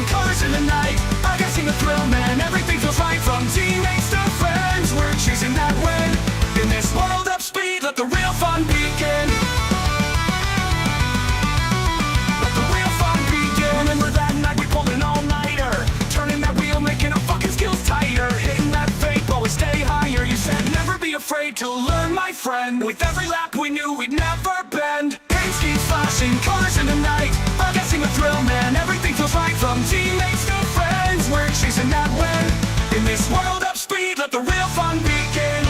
colors in the night, I'm guessing the thrill, man. Everything feels right from teammates to friends. We're chasing that win. In this world of speed, let the real fun begin. Let the real fun begin. Remember that night we pulled an all-nighter, turning that wheel, making our fucking skills tighter, hitting that fake, always stay higher. You said never be afraid to learn, my friend. With every lap we knew we'd never bend. Paint schemes flashing, colors in the night, I'm guessing the thrill, man. Everything feels right from teammates to friends. We're chasing that win. In this world of speed, let the real fun begin.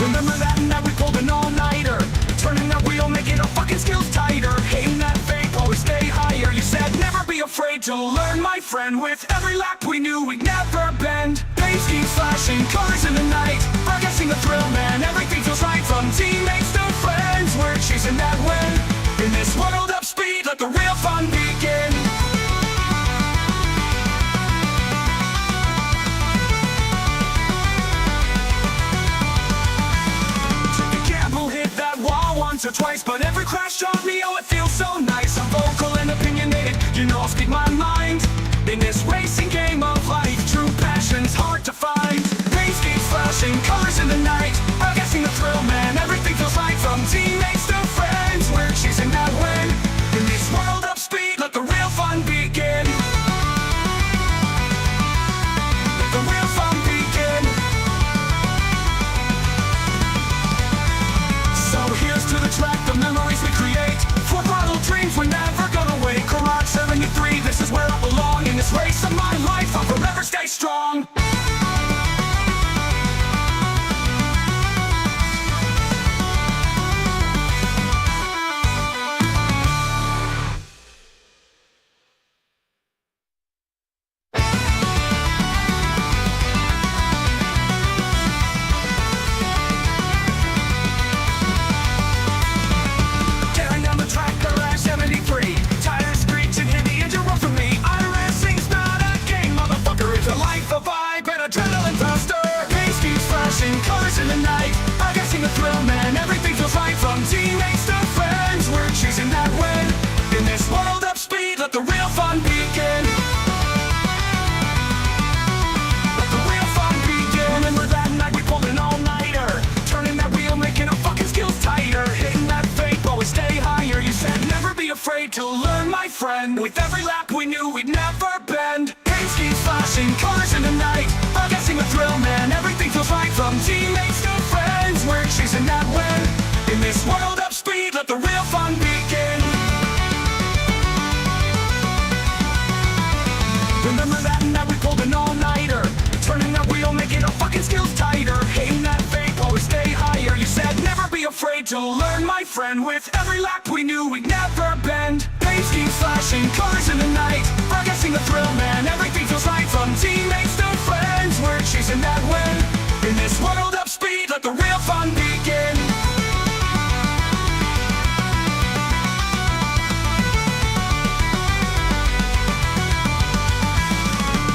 Remember that night we pulled an all-nighter, turning that wheel, making our fucking skills tighter, hitting that fake, always stay higher. You said never be afraid to learn, my friend. With every lap we knew we'd never bend. Paint schemes flashing, colors in the night, we're guessing the thrill, man. Everything feels right from teammates to friends. We're chasing that win. In this world of speed, let the real fun begin. Once or twice, but every crash taught me, oh, it feels so nice. I'm vocal and opinionated, you know I'll speak my mind. In this racing game of life, true passion's hard to find. Paint schemes flashing, colors in the night, I'm guessing the thrill, man. Everything feels right from teammates to friends. We're chasing that win. In this world of speed, let the real fun begin. Let the real fun begin. So here's to the track, the memories we create. Full throttle dreams, we're never gonna wait. Garage 73, this is where I belong. In this race of my life, I'll forever stay strong. Colors in the night, I'm guessing the thrill, man. Everything feels right from teammates to friends. We're chasing that win. In this world of speed, let the real fun begin. Let the real fun begin. Remember that night we pulled an all-nighter, turning that wheel, making our fucking skills tighter, hitting that fake, always stay higher. You said never be afraid to learn, my friend. With every lap we knew we'd never bend. Paint schemes flashing, colors in the night, I'm guessing the thrill, man. Everything feels right from teammates to friends. We're chasing that win. In this world of speed, let the real fun begin. Remember that night we pulled an all-nighter, turning that wheel, making our fucking skills tighter, hitting that fake, always stay higher. You said never be afraid to learn, my friend. With every lap we knew we'd never bend. Paint schemes flashing, colors in the night, we're guessing the thrill, man. Everything feels right from teammates to friends. We're chasing that win. In this world of speed, let the real fun begin.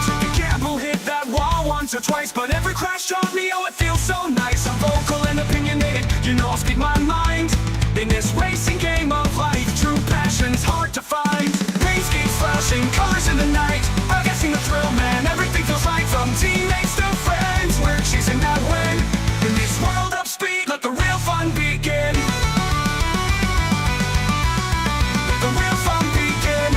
Took a gamble, hit that wall once or twice, but every crash taught me, oh, it feels so nice. I'm vocal and opinionated, you know I'll speak my mind. In this racing game of life, true passion's hard to find. Paint schemes flashing, colors in the night, I'm guessing the thrill, man. Everything feels right from teammates to friends. We're chasing that win. In this world of speed, let the real fun begin. Let the real fun begin.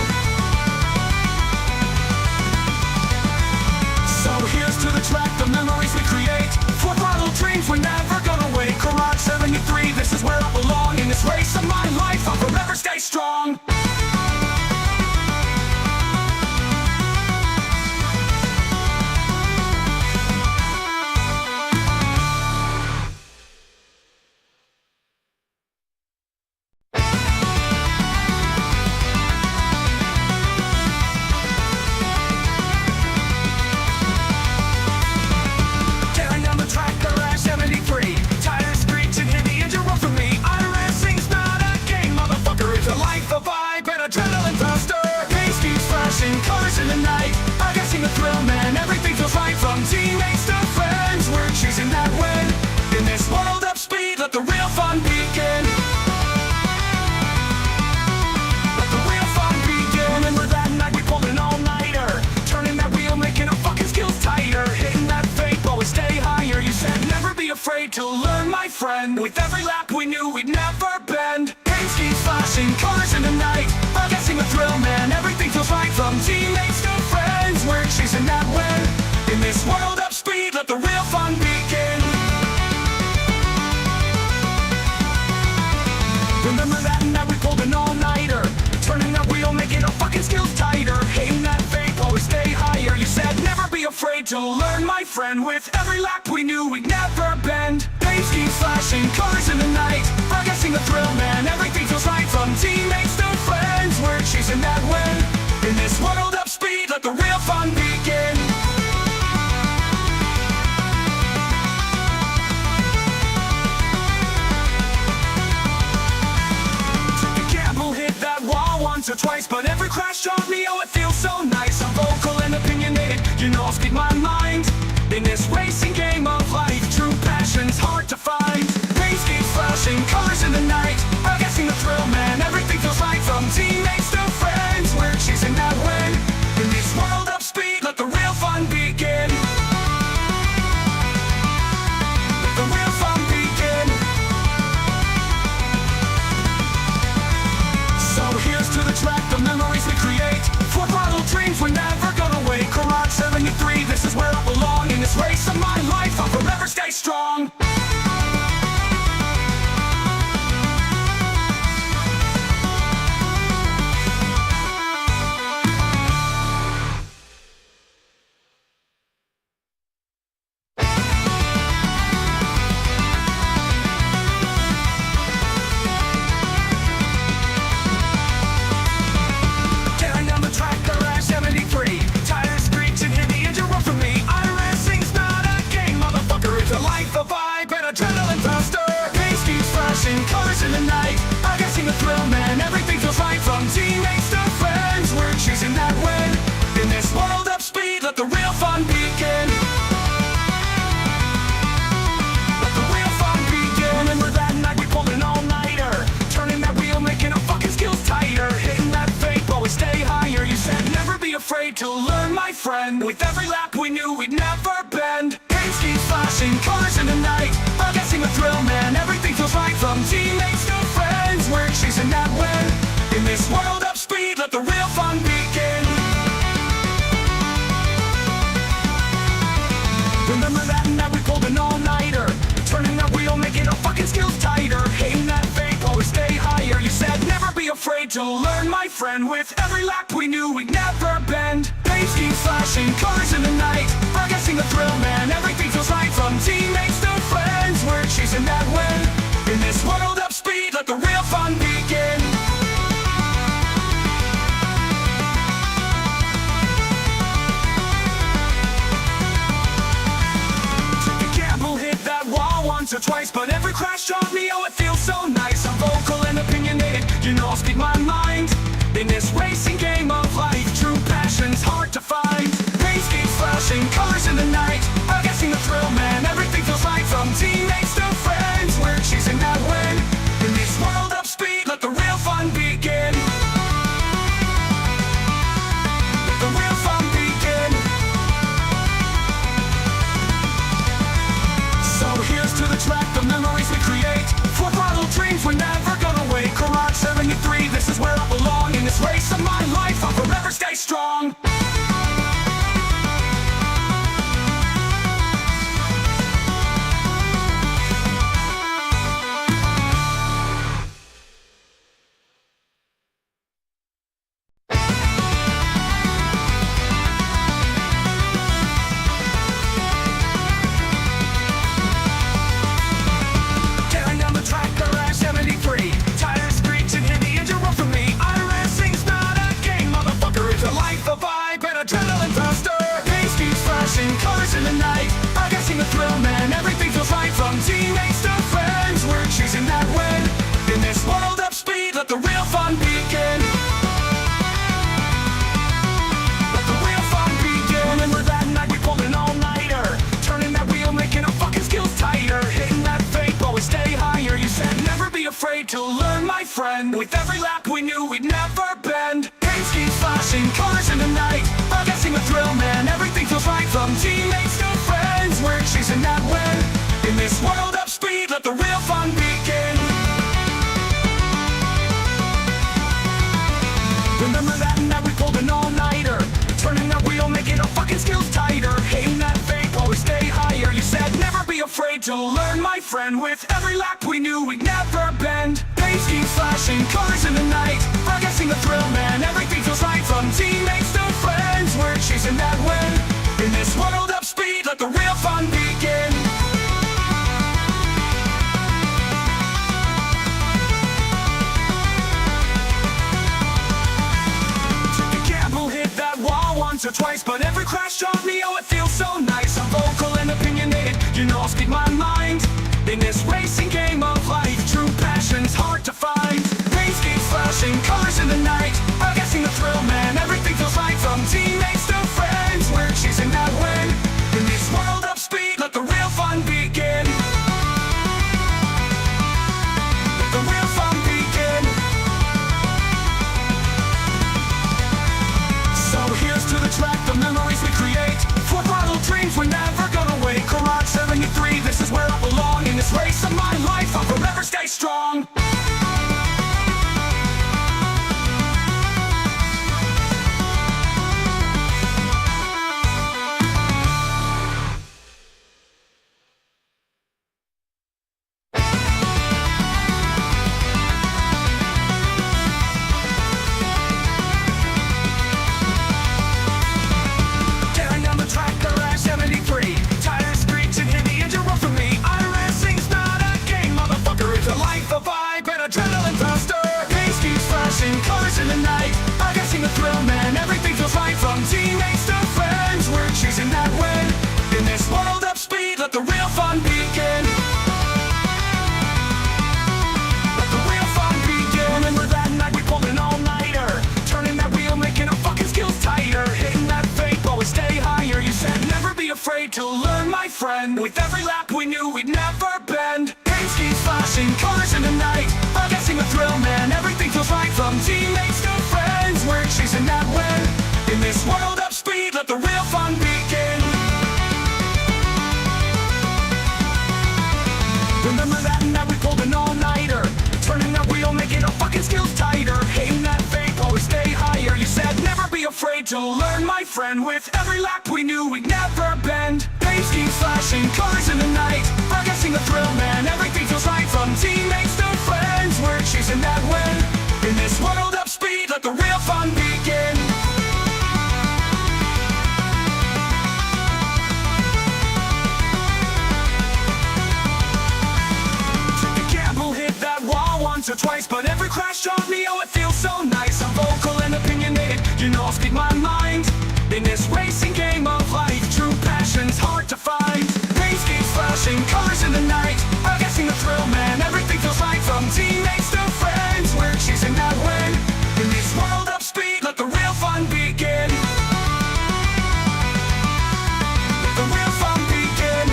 So here's to the track, the memories we create. Full throttle dreams, we're never gonna wait. Garage 73, this is where I belong. In this race of my life, I'll forever stay strong. Tires screeching, hit the engine, run from me. iRacing's not a game, motherfucker, it's a life of I. friend. With every lap we knew we'd never bend. Paint skis, flashing colors in the night, our guessing the thrill, man, everything feels right. From teammates to friends, we're chasing that win. In this world of speed, let the real fun begin. Remember that night we pulled an all-nighter, turning that wheel, making our fucking skills tighter. Hating that fate, always stay higher. You said never be afraid to learn, my friend. With every lap we knew we'd never bend. Paint skis, flashing colors in the night, we're guessing the thrill, man, everything feels right. From teammates to friends, we're chasing that win. In this world of speed, let the real fun begin. Once or twice, but every crash taught me, oh, it feels so nice. I'm vocal and opinionated, you know I'll speak my mind. In this racing game of life, true passion's hard to find. Paint skis, flashing colors in the night, I'm guessing the thrill, man, everything feels right. From teammates to friends, we're chasing that win. In this world of speed, let the real fun begin. Let the real fun begin. So here's to the track, the memories we create. Full throttle dreams, we're never gonna wait. Garage 73, this is where I belong. In this race of my life, I'll forever stay strong. Colors in the night, I'm guessing the thrill, man, everything feels right. From teammates to friends, we're chasing that win. In this world of speed, let the real fun begin. Let the real fun begin. Remember that night we pulled an all-nighter, turning that wheel, making our fucking skills tighter. Hitting that fate, always stay higher. You said never be afraid to learn, my friend. With every lap we knew we'd never bend. Paint skis, flashing colors in the night, I'm guessing the thrill, man, everything feels right. From teammates to friends, we're chasing that win. In this world of speed, let the real fun begin. Remember that night we pulled an all-nighter, turning that wheel, making our fucking skills tighter. Hating that fate, always stay higher. You said never be afraid to learn, my friend. With every lap we knew we'd never bend. Paint skis, flashing colors in the night, we're guessing the thrill, man, everything feels right. From teammates to friends, we're chasing that win. In this world of speed, let the real fun begin. Took a gamble, hit that wall once or twice, but every crash taught me, oh, it feels so nice. I'm vocal and opinionated, you know I'll speak my mind. In this racing game of life, true passion's hard to find. Paint skis, flashing colors in the night, I'm guessing the thrill, man, everything feels right. From teammates to friends, we're chasing that win. In this world of speed, let the real fun begin. Let the real fun begin. So here's to the track, the memories we create. Full throttle dreams, we're never gonna wait. Garage 73, this is where I belong. In this race of my life, I'll forever stay strong. Colors in the night, I'm guessing the thrill, man, everything feels right. From teammates to friends, we're chasing that win. In this world of speed, let the real fun begin. Let the real fun begin. Remember that night we pulled an all-nighter, turning that wheel, making our fucking skills tighter. Hitting that fate, always stay higher. You said never be afraid to learn, my friend. With every lap we knew we'd never bend. Paint skis, flashing colors in the night, I'm guessing the thrill, man, everything feels right. From teammates to friends, we're chasing that win. In this world of speed, let the real to learn, my friend. With every lap we knew we'd never bend. Paint schemes flashing, colors in the night, forgetting the thrill, man. Everything feels right, from teammates to friends. We're chasing that win. In this world of speed, let the real fun begin. Once or twice, but every crash taught me, oh, it feels so nice. I'm vocal and opinionated, you know I'll speak my mind. In this racing game of life, true passion's hard to find. Paint schemes flashing, colors in the night, I'm guessing the thrill, man. Everything feels right, from teammates to friends. We're chasing that win. In this world of speed, let the real fun begin. Let the real fun begin. So here's to the track, the memories we create. For bottle dreams, we're never gonna wait. Garage 73, this is where I belong. In this race of my life, I'll forever stay strong. Colors in the night, I'm guessing the thrill, man. Everything feels right, from teammates to friends. We're chasing that win. In this world of speed, let the real fun begin. Let the real fun begin. Remember that night we pulled an all-nighter, turning that wheel, making our fucking skills tighter. Hitting that fake, always stay higher. You said never be afraid to learn, my friend. With every lap we knew we'd never bend. Paint schemes flashing, colors in the night, I'm guessing the thrill, man. Everything feels right, from teammates to friends. We're chasing that win. In this world of speed, let the real fun begin. Remember that night we pulled an all-nighter, turning that wheel, making our fucking skills tighter. Hating that fake, always stay higher. You said never be afraid to learn, my friend. With every lap we knew we'd never bend. Paint schemes flashing, colors in the night, I'm guessing the thrill, man. Everything feels right, from teammates to friends. We're chasing that win. In this world of speed, let the real fun begin. Took a gamble, hit that wall once or twice, but every crash taught me, oh, it feels so nice. I'm vocal and opinionated, you know I'll speak my mind. In this racing game of life, true passion's hard to find. Paint schemes flashing, colors in the night, I'm guessing the thrill, man. Everything feels right, from teammates to friends. We're chasing that win. In this world of speed, let the real fun begin. Let the real fun begin.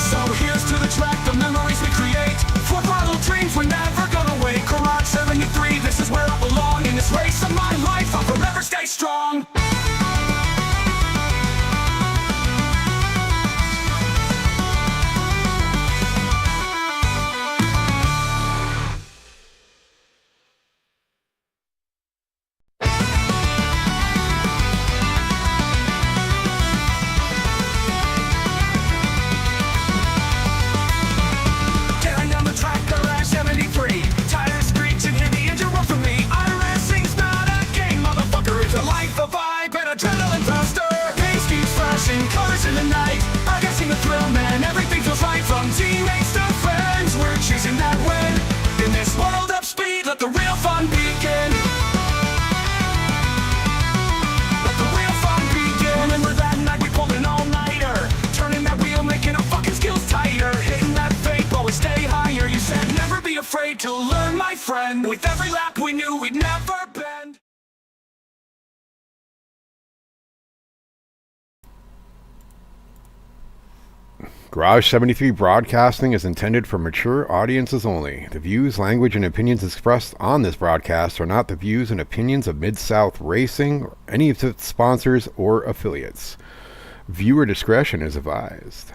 So here's to the track, the memories we create. For bottle dreams, we're never gonna wait. Garage 73, this is where I belong. In this race of my life, I'll forever stay strong. Colors in the night, I'm guessing the thrill, man. Everything feels right, from teammates to friends. We're chasing that win. In this world of speed, let the real fun begin. Let the real fun begin. Remember that night we pulled an all-nighter, turning that wheel, making our fucking skills tighter. Hitting that fake, always stay higher. You said never be afraid to learn, my friend. With every lap we knew we'd never bend. Garage 73 broadcasting is intended for mature audiences only. The views, language, and opinions expressed on this broadcast are not the views and opinions of Mid-South Racing, or any of its sponsors or affiliates. Viewer discretion is advised.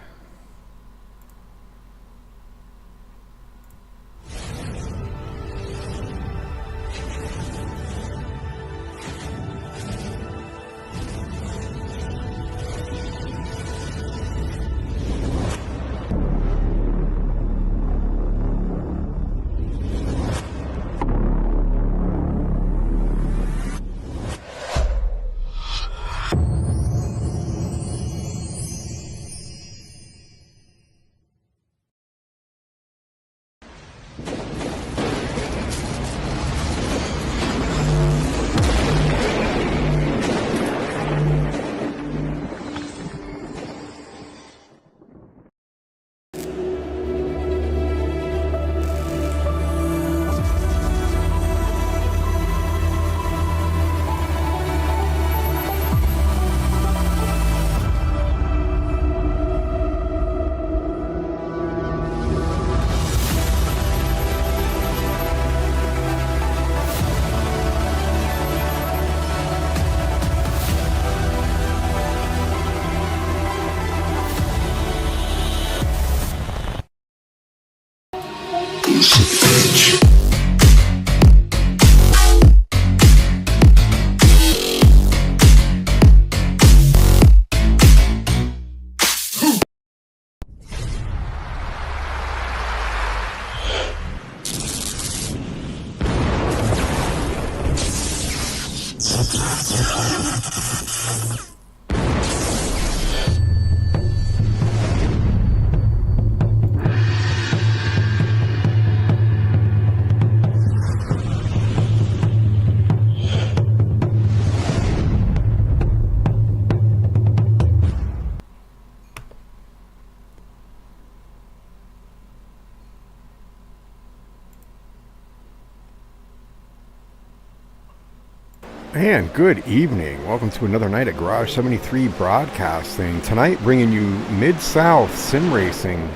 And good evening. Welcome to another night at Garage 73 Broadcasting. Tonight bringing you Mid-South Sim Racing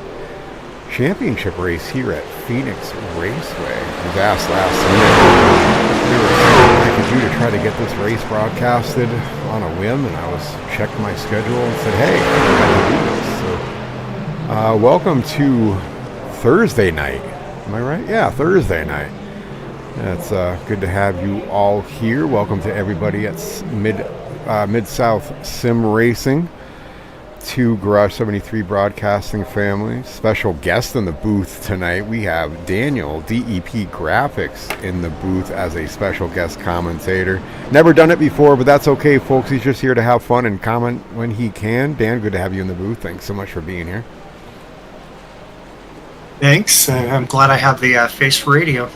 Championship race here at Pheonix Raceway. I was asked last minute what I could do to try to get this race broadcasted on a whim, and I was checked my schedule and said, hey, I can do this. So, welcome to Thursday night. Am I right? Yeah, Thursday night. It's good to have you all here. Welcome to everybody at Mid-South Sim Racing, to Garage 73 Broadcasting family. Special guest in the booth tonight. We have Daniel, DEP Graphics, in the booth as a special guest commentator. Never done it before, but that's okay, folks. He's just here to have fun and comment when he can. Dan, good to have you in the booth. Thanks so much for being here. Thanks. I'm glad I have the face for radio.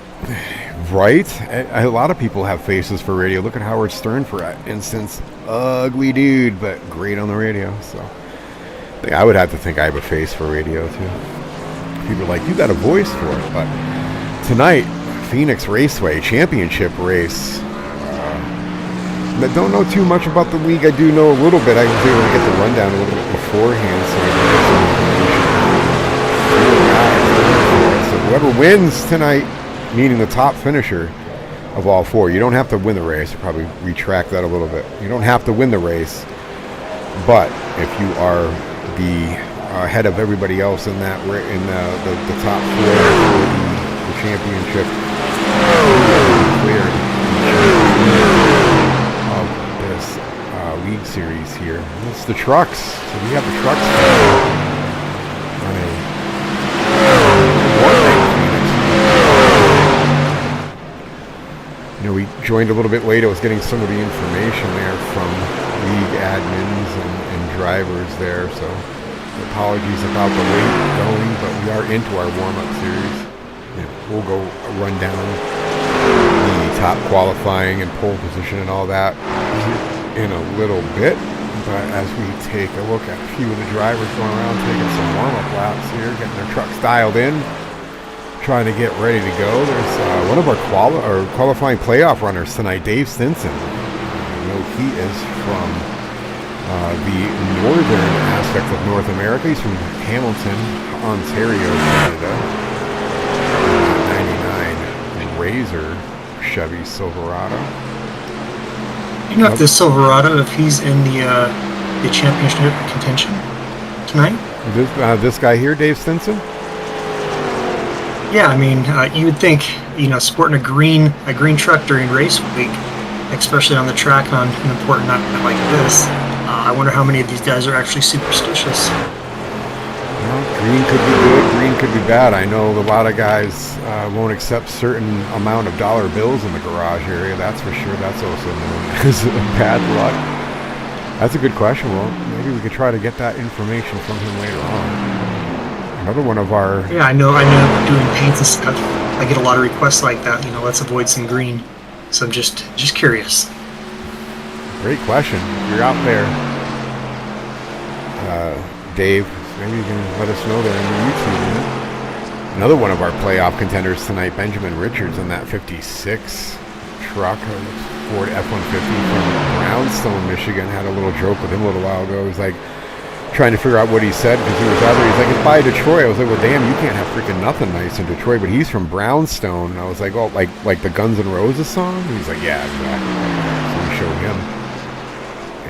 Right? A lot of people have faces for radio. Look at Howard Stern, for instance. Ugly dude, but great on the radio. So I think I would have to think I have a face for radio, too. People are like, you got a voice for it. But tonight, Pheonix Raceway Championship race. I don't know too much about the league. I do know a little bit. I was able to get the rundown a little bit beforehand, so I can get some information. So whoever wins tonight, meaning the top finisher of all four. You don't have to win the race. I'll probably retract that a little bit. You don't have to win the race, but if you are the head of everybody else in that in the top four for the championship, cleared of this league series here. It's the trucks. So we have the trucks on a one-night Pheonix. You know, we joined a little bit late. I was getting some of the information there from league admins and drivers there, so apologies about the late going, but we are into our warm-up series. We'll go run down the top qualifying and pole position and all that in a little bit, but as we take a look at a few of the drivers going around taking some warm-up laps here, getting their trucks dialed in, trying to get ready to go. There's one of our qualifying playoff runners tonight, Dave Stinson. I know he is from the northern aspect of North America. He's from Hamilton, Ontario, Canada. 99 Razor Chevy Silverado. You know, if the Silverado, if he's in the championship contention tonight? This guy here, Dave Stinson? Yeah, I mean, you would think, sporting a green truck during race week, especially on the track on an important night like this. I wonder how many of these guys are actually superstitious. Well, green could be good, green could be bad. I know a lot of guys won't accept certain amount of dollar bills in the garage area. That's for sure. That's also known as bad luck. That's a good question. Well, maybe we could try to get that information from him later on. Another one of our... Yeah, I know doing paints and stuff, I get a lot of requests like that, let's avoid some green. So I'm just curious. Great question. If you're out there, Dave, maybe you can let us know there in the YouTube. Another one of our playoff contenders tonight, Benjamin Richards, in that 56 truck, Ford F-150 from Brownstone, Michigan. Had a little joke with him a little while ago. He's like, trying to figure out what he said because he was out there. He's like, it's by Detroit. I was like, well, damn, you can't have freaking nothing nice in Detroit. But he's from Brownstone. And I was like, oh, like the Guns N' Roses song? And he's like, yeah, exactly. So we showed him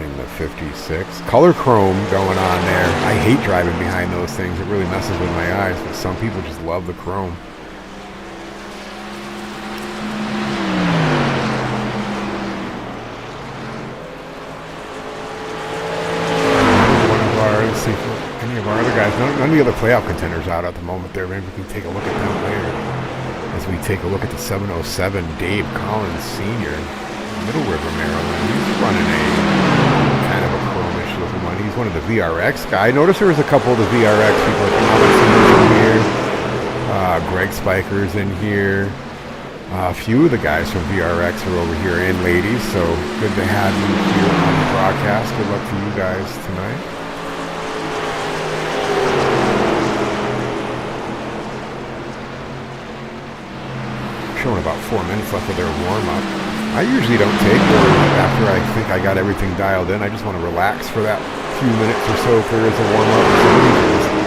in the 56. Color chrome going on there. I hate driving behind those things. It really messes with my eyes. But some people just love the chrome. See if any of our other guys, none of the other playoff contenders out at the moment there. Maybe we can take a look at them later as we take a look at the 707 Dave Collins Sr. Middle River, Maryland. He's running a kind of a chromish little one. He's one of the VRX guys. I noticed there was a couple of the VRX people like in here. Greg Spiker's in here. A few of the guys from VRX are over here, and ladies, so good to have you here on the broadcast. Good luck to you guys tonight. Showing about 4 minutes left of their warm-up. I usually don't take warm-up after I think I got everything dialed in. I just want to relax for that few minutes or so if there is a warm-up.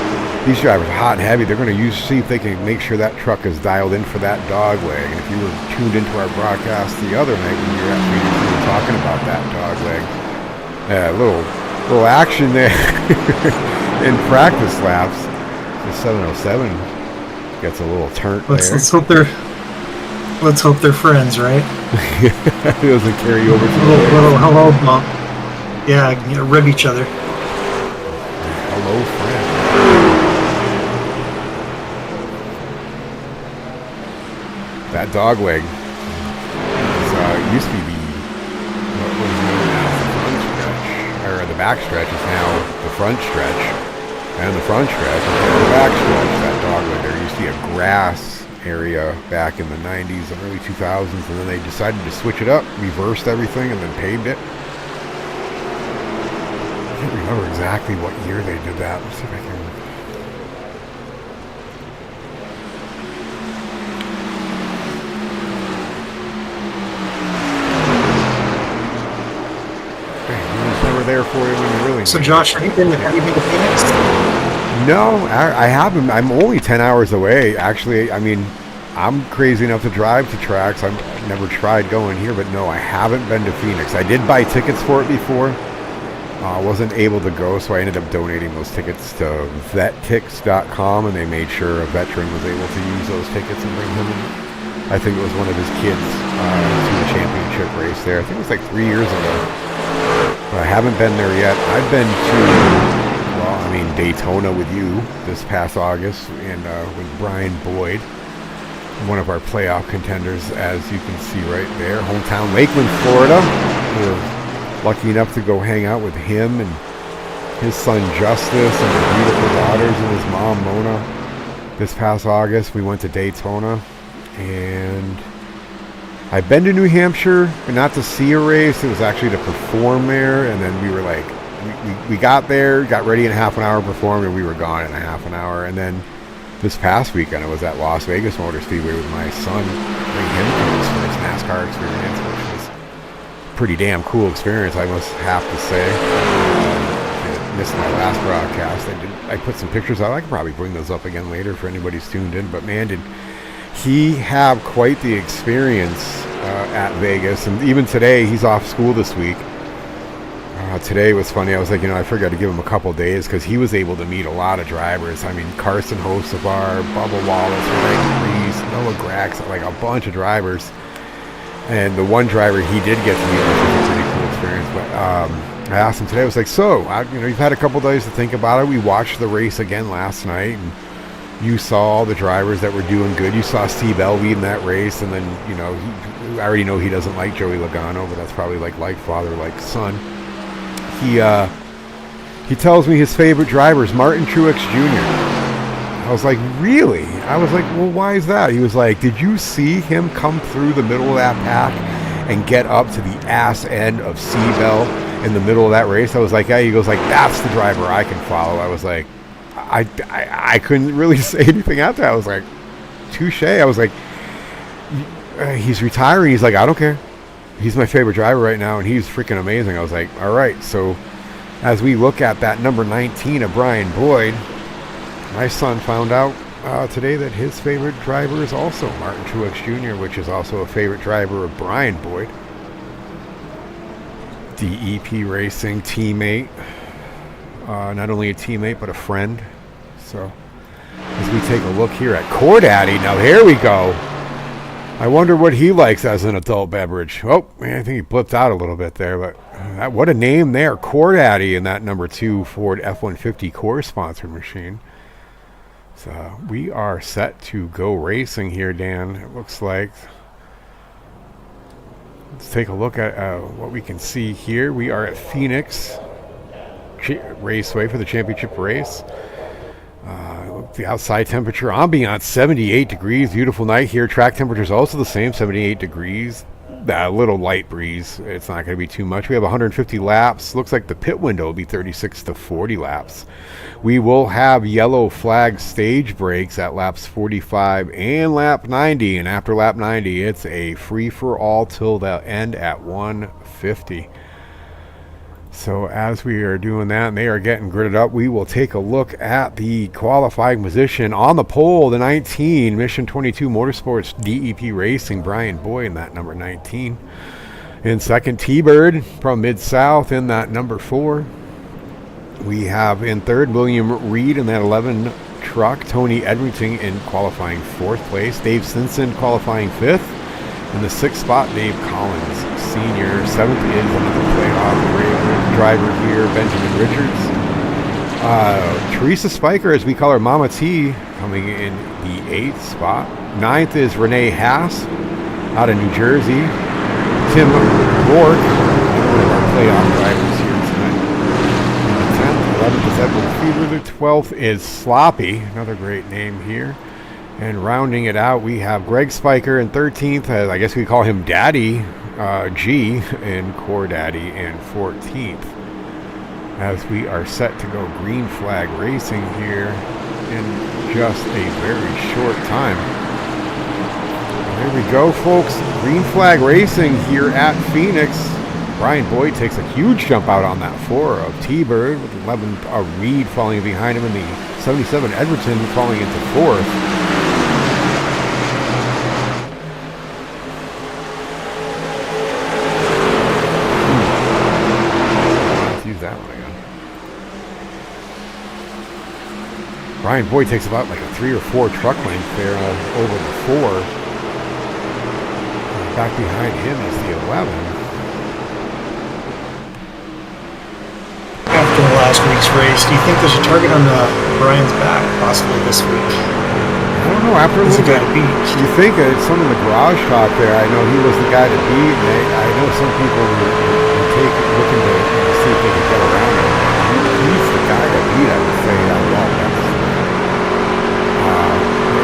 These drivers are hot and heavy. They're going to see if they can make sure that truck is dialed in for that dog leg. And if you were tuned into our broadcast the other night when you were at Pheonix, we were talking about that dog leg. Yeah, a little action there in practice laps. The 707 gets a little turnt there. Let's hope they're friends, right? It doesn't carry over to little hello bump. Yeah, rib each other. Hello, friend. That dog leg used to be what was known as the front stretch, or the back stretch is now the front stretch, and the front stretch is now the back stretch. That dog leg, there used to be a grass area back in the 90s and early 2000s, and then they decided to switch it up, reversed everything, and then paved it. I can't remember exactly what year they did that. Let's see if I can. There for you when you really So Josh, have you been to Pheonix? No, I haven't. I'm only 10 hours away. Actually, I mean, I'm crazy enough to drive to tracks. I've never tried going here, but no, I haven't been to Pheonix. I did buy tickets for it before. I wasn't able to go, so I ended up donating those tickets to vettix.com, and they made sure a veteran was able to use those tickets and bring him in. I think it was one of his kids to the championship race there. I think it was like 3 years ago. But I haven't been there yet. I've been to, Daytona with you this past August, and with Brian Boyd, one of our playoff contenders, as you can see right there. Hometown Lakeland, Florida. We were lucky enough to go hang out with him and his son Justice and his beautiful daughters and his mom Mona. This past August, we went to Daytona, and I've been to New Hampshire, but not to see a race. It was actually to perform there, and then we were like, we got there, got ready in a half an hour, performed, and we were gone in a half an hour. And then this past weekend, I was at Las Vegas Motor Speedway with my son, bring him to his first NASCAR experience, which was a pretty damn cool experience, I must have to say. I missed my last broadcast. I put some pictures out. I can probably bring those up again later for anybody who's tuned in, but man, did he have quite the experience at Vegas. And even today, he's off school this week. Today was funny. I was like, I figured I'd give him a couple days because he was able to meet a lot of drivers. I mean, Carson Hocevar, Bubba Wallace, Greg Reese, Noah Grax, like a bunch of drivers. And the one driver he did get to meet, which was a pretty cool experience. But I asked him today, I was like, so, you've had a couple days to think about it. We watched the race again last night, and you saw all the drivers that were doing good. You saw Steve Elvey in that race, and then, I already know he doesn't like Joey Logano, but that's probably like father, like son. He tells me his favorite driver is Martin Truex Jr. I was like, really? I was like, well, why is that? He was like, did you see him come through the middle of that pack and get up to the ass end of Seabell in the middle of that race? I was like, yeah. He goes like, that's the driver I can follow. I was like, I couldn't really say anything after that. I was like, touche. I was like, he's retiring. He's like, I don't care. He's my favorite driver right now, and he's freaking amazing. I was like, all right. So as we look at that number 19 of Brian Boyd, my son found out today that his favorite driver is also Martin Truex Jr., which is also a favorite driver of Brian Boyd. DEP Racing teammate. Not only a teammate, but a friend. So as we take a look here at Cordaddy, now here we go. I wonder what he likes as an adult beverage. Oh, man, I think he blipped out a little bit there, but what a name there. Cordaddy in that number 2 Ford F-150 core sponsored machine. So we are set to go racing here, Dan. It looks like Let's take a look at what we can see here. We are at Pheonix Raceway for the championship race. The outside temperature, ambient 78 degrees. Beautiful night here. Track temperature is also the same, 78 degrees. A little light breeze. It's not going to be too much. We have 150 laps. Looks like the pit window will be 36 to 40 laps. We will have yellow flag stage breaks at laps 45 and lap 90. And after lap 90, it's a free-for-all till the end at 150. So as we are doing that and they are getting gridded up, we will take a look at the qualifying position. On the pole, the 19, Mission 22 Motorsports DEP Racing, Brian Boyd in that number 19. In second, T-Bird from Mid-South in that number 4. We have in third, William Reed in that 11 truck. Tony Edrington in qualifying 4th place. Dave Stinson qualifying 5th. In the 6th spot, Dave Collins, Sr. 7th is another playoff driver here, Benjamin Richards. Teresa Spiker, as we call her, Mama T, coming in the 8th spot. 9th is Renee Haas out of New Jersey. Tim Rourke, one of our playoff drivers here tonight. 10th, 11th is Edward Fever. The 12th is Sloppy, another great name here. And rounding it out, we have Greg Spiker in 13th. I guess we call him Daddy G in Core Daddy in 14th. As we are set to go green flag racing here in just a very short time. There we go, folks. Green flag racing here at Pheonix. Brian Boyd takes a huge jump out on that 4 of T-Bird with 11 Reed falling behind him, and the 77 Edgerton falling into 4th. Brian Boyd takes about like a 3 or 4 truck length there over the 4. Back behind him is the 11. After last week's race, do you think there's a target on Brian's back possibly this week? I don't know. After a little bit, to beat. You think some of the garage talk there, I know he was the guy to beat. I know some people were looking to see if they could get around him. He's the guy to beat, I would say, out of all that.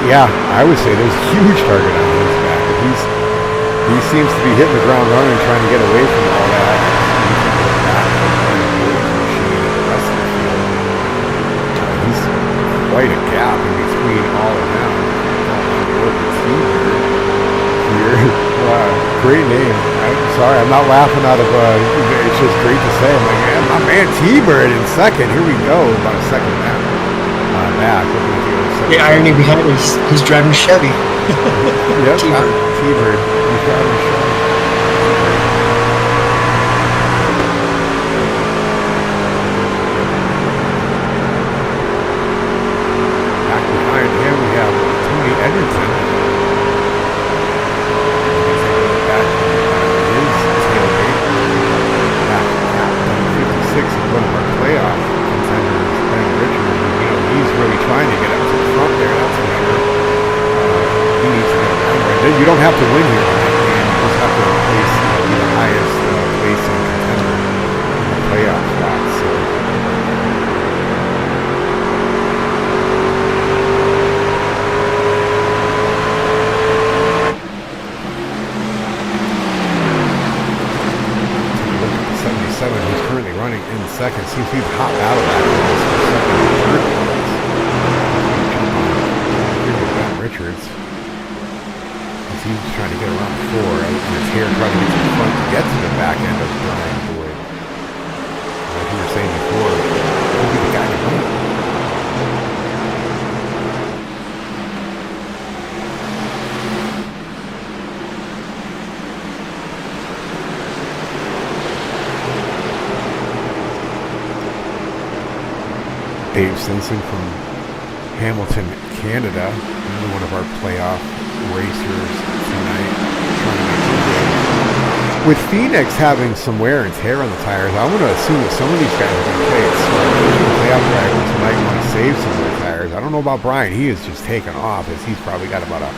Yeah, I would say there's a huge target on his back. He seems to be hitting the ground running, trying to get away from all that. He's quite a gap in between all of them. Here, great name. I'm sorry, I'm not laughing out of. It's just great to say. I'm like, man, my man T-Bird in second. Here we go, about a second back. The irony behind it is he's driving a Chevy. Yep, T-Bird. He's driving a Chevy. Back behind him, we have Tony Edgerton. Back his tailgate. Back at 56 is one of our playoff contenders, Ben Richards. He's really trying to get up to the front there, that's for sure. He needs to get around right. You don't have to win here on that game. You just have to place be the highest placing contender in the playoff spot. So. Take a look at the 77, who's currently running in second. Seems to be the hot battle for second and third. Richards, as he's trying to get around 4, and his hair trying to get to the front to get to the back end of Brian Boyd. Like we were saying before, he'll be the guy to win. Dave Stinson from Hamilton, Canada, one of our playoff racers tonight. With Pheonix having some wear and tear on the tires, I want to assume that some of these guys are going to play it smart. Playoff drivers might want to save some of their tires. I don't know about Brian. He is just taking off as he's probably got about a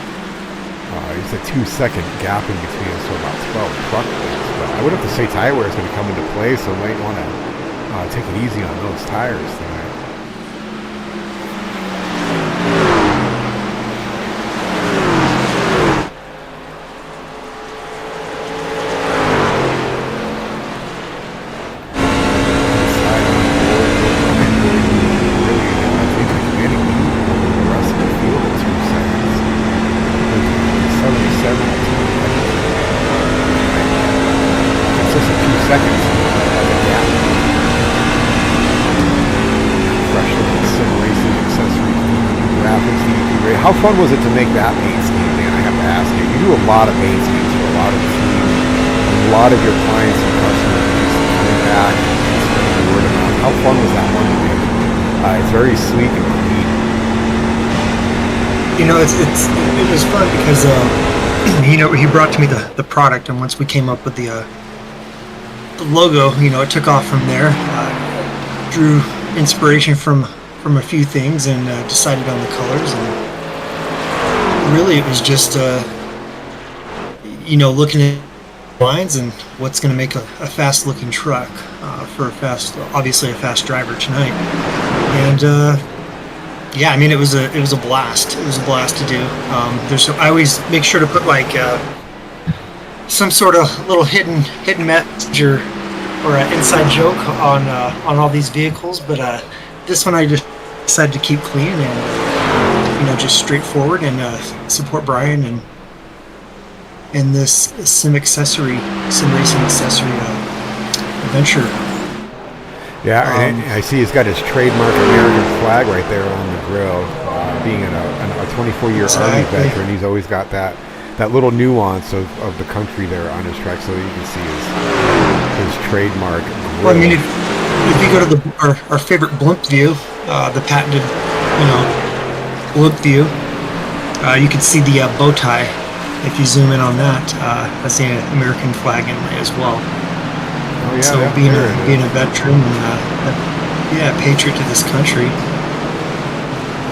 It's a 2-second gap in between, so about 12 truck lengths. But I would have to say tire wear is going to come into play, so might want to take it easy on those tires tonight. How fun was it to make that paint scheme, man? I have to ask you. You do a lot of paint schemes for a lot of the team, a lot of your clients and customers coming back and spreading the word of mouth. How fun was that one to do? It's very sleek and clean. You know, it was fun because you know, he brought to me the product, and once we came up with the logo, you know, it took off from there. Drew inspiration from a few things and decided on the colors, and really it was just you know, looking at lines and what's going to make a fast looking truck for obviously a fast driver tonight. And yeah, I mean, it was a blast. It was a blast to do. I always make sure to put like some sort of little hidden message or an inside joke on all these vehicles, but this one I just decided to keep clean and you know, just straightforward and support Brian and this sim racing accessory venture. Yeah, and I see he's got his trademark American flag right there on the grill. Being a 24-year Army veteran, he's always got that little nuance of the country there on his truck, so you can see his trademark grill. Well, I mean, if you go to our favorite blimp view, the patented, you know, blimp view, you can see the bow tie. If you zoom in on that, that's the American flag inlay as well. Oh, yeah, so being a veteran and patriot to this country,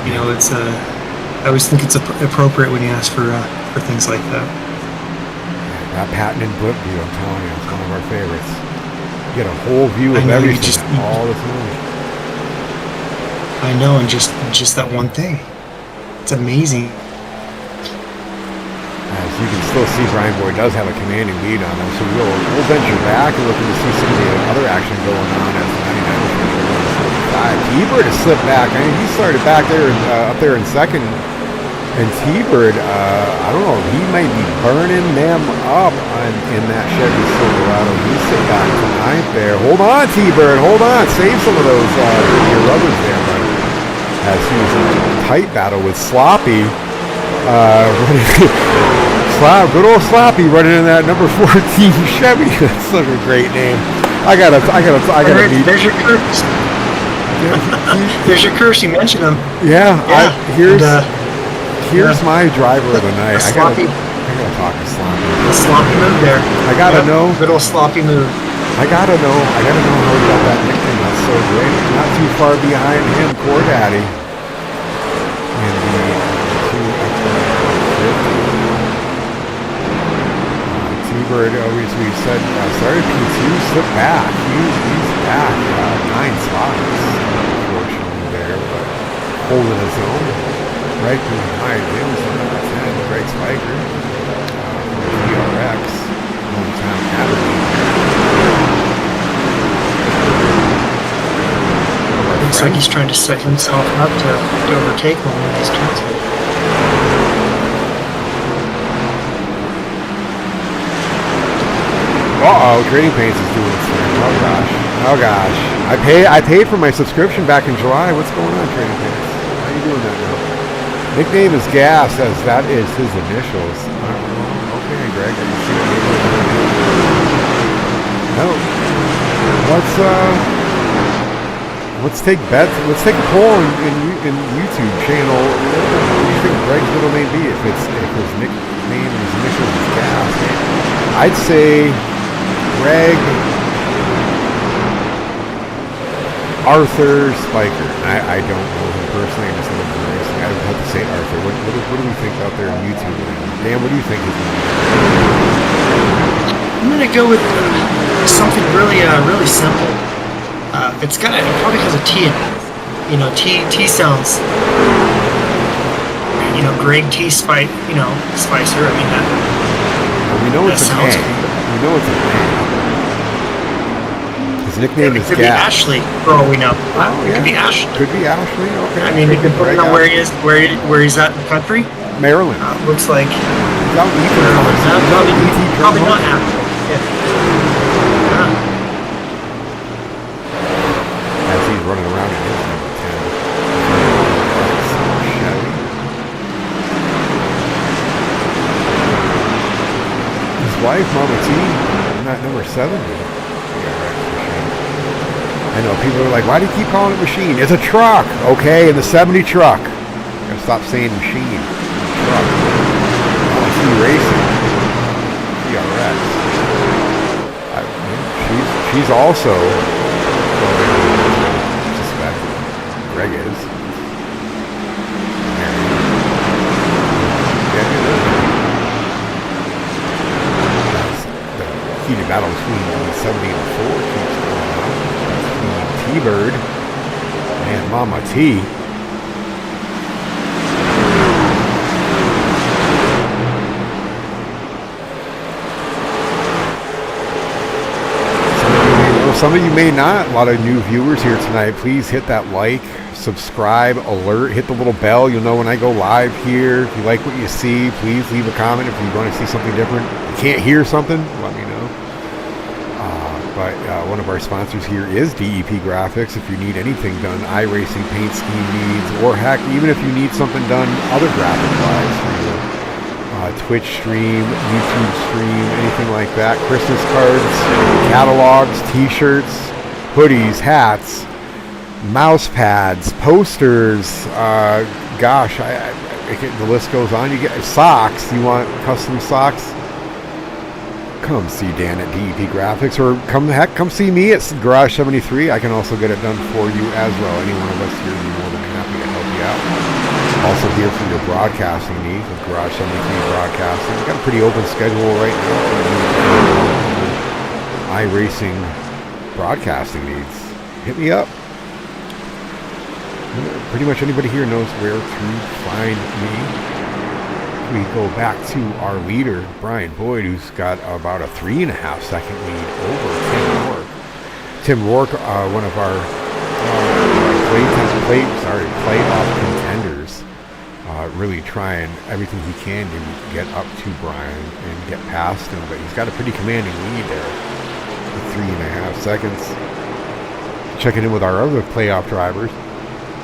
you know, it's I always think it's appropriate when you ask for things like that. That patented blimp view, I'm telling you, it's one of our favorites. You get a whole view of everything all the time. I know, and just that one thing, it's amazing. As you can still see, Brian Boyd does have a commanding lead on him, so we'll venture back and looking to see some of the other action going on as the 99 T-Bird has slipped back. I mean, he started back there, up there in second, and T-Bird, I don't know, he might be burning them up in that Chevy Silverado. He's sitting back to ninth there. Hold on, T-Bird, hold on, save some of those your rubbers there, but as he was in a tight battle with Sloppy. Good old Sloppy running in that number 14 Chevy. That's such a great name. I gotta meet. There's your curse. There's your curse. You mentioned him. Yeah. Here's my driver of the night. I gotta talk to Sloppy. The sloppy move there. I gotta know. Good old sloppy move. I gotta know how he got that nickname. That's so great. Not too far behind him, Core Daddy. And T-Bird, as we said, started P2, slipped back. He's back 9 spots, unfortunately there, but holding his own. Right behind him is number 10, Greg Spiker, from PRX, hometown Academy. Looks like he's trying to set himself up to overtake one of these turns. Uh-oh, Trading Paints is doing its thing. Oh gosh. I paid for my subscription back in July. What's going on, Trading Paints? How are you doing that now? Nickname is Gas, as that is his initials. Okay, Greg, I can see it. No. Let's take bets. Let's take a poll in YouTube channel. What do you think Greg's middle name be if his nickname and his initials is Gas? I'd say Greg Arthur Spiker. I don't know him personally. I just know him racing. I would have to say Arthur. What do we think out there on YouTube? Dan, what do you think is I'm gonna go with something really simple. It probably has a T in it. You know, T sounds. You know, Greg T. Spicer. I mean that. we know it's an A. sounds. We know it's an A. His nickname It is could be Gas. Ashley, for all we know. Oh, It yeah. could be Ashley. Could be Ashley. Okay. I mean, depending on where he is, where he's at in the country, Maryland. looks like He's out in East Maryland. Carolina. Probably not Ashley. Yeah. As he's running around in his number 10. Chevy. His wife, Mama T, not number 70. I know people are like, why do you keep calling it machine? It's a truck, okay? In the 70 truck. Gotta stop saying machine. Truck. LC Racing. PRX. She's also. Suspect. Greg is. The heated battle between 70 and 4 keeps going on. T-Bird and Mama T. Some of you may not. A lot of new viewers here tonight. Please hit that like, subscribe, alert, hit the little bell. You'll know when I go live here. If you like what you see, please leave a comment. If you want to see something different, you can't hear something, let me know. But one of our sponsors here is DEP Graphics. If you need anything done, iRacing, paint scheme needs, or heck, even if you need something done other graphic-wise for your Twitch stream, YouTube stream, anything like that, Christmas cards, catalogs, t-shirts, hoodies, hats, mouse pads, posters, gosh, the list goes on. You get socks. You want custom socks? Come see Dan at DEP Graphics, or come see me at Garage 73. I can also get it done for you as well. Any one of us here would be more than happy to help you out. Also here for your broadcasting needs with Garage 73 Broadcasting. We've got a pretty open schedule right now. iRacing broadcasting needs. Hit me up. Pretty much anybody here knows where to find me. We go back to our leader, Brian Boyd, who's got about a 3.5 second lead over Tim Rourke. Tim Rourke, one of our playoff contenders, really trying everything he can to get up to Brian and get past him, but he's got a pretty commanding lead there with 3.5 seconds. Checking in with our other playoff drivers,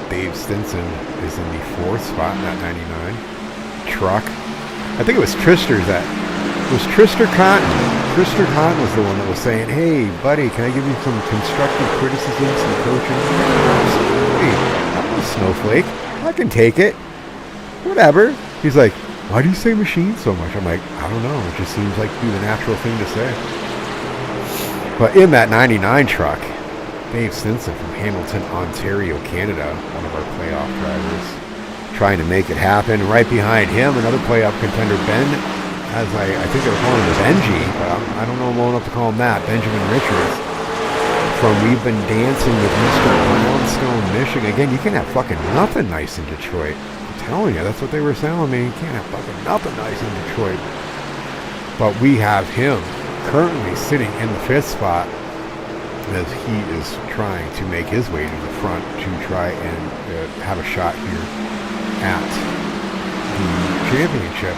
Dave Stinson is in the 4th spot in that 99 truck. I think it was Trister Cotton. Trister Cotton was the one that was saying, hey buddy, can I give you some constructive criticism, some coaching? Absolutely. I'm a snowflake. I can take it. Whatever. He's like, why do you say machine so much? I'm like, I don't know. It just seems like to be the natural thing to say. But in that 99 truck, Dave Stinson from Hamilton, Ontario, Canada, one of our playoff drivers, trying to make it happen. Right behind him, another playoff contender, Ben, as I think they were calling him Benji, but I don't know him well enough to call him that, Benjamin Richards, from We've Been Dancing with Mr. Brownstone, Michigan. Again, you can't have fucking nothing nice in Detroit. I'm telling you, that's what they were telling me. You can't have fucking nothing nice in Detroit. But we have him currently sitting in the 5th spot as he is trying to make his way to the front to try and have a shot here at the championship.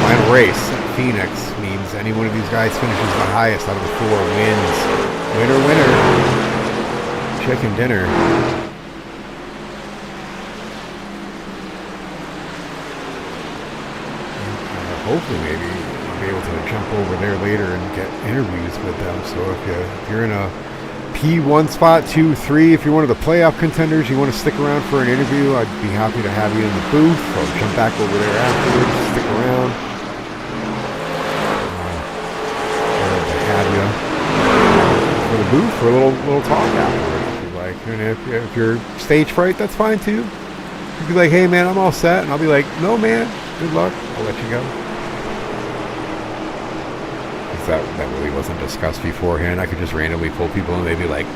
Final race at Pheonix means any one of these guys finishes the highest out of the 4 wins. Winner, winner. Chicken dinner. Hopefully maybe I'll be able to jump over there later and get interviews with them. So if you're in a P1 spot, 2, 3, if you're one of the playoff contenders, you want to stick around for an interview, I'd be happy to have you in the booth. I'll jump back over there afterwards, stick around. To have you for the booth for a little talk afterwards if you like. And if you're stage fright, that's fine too. You'd be like, hey man, I'm all set. And I'll be like, no man, Good luck. I'll let you go. 'Cause that really wasn't discussed beforehand. I could just randomly pull people and they'd be like,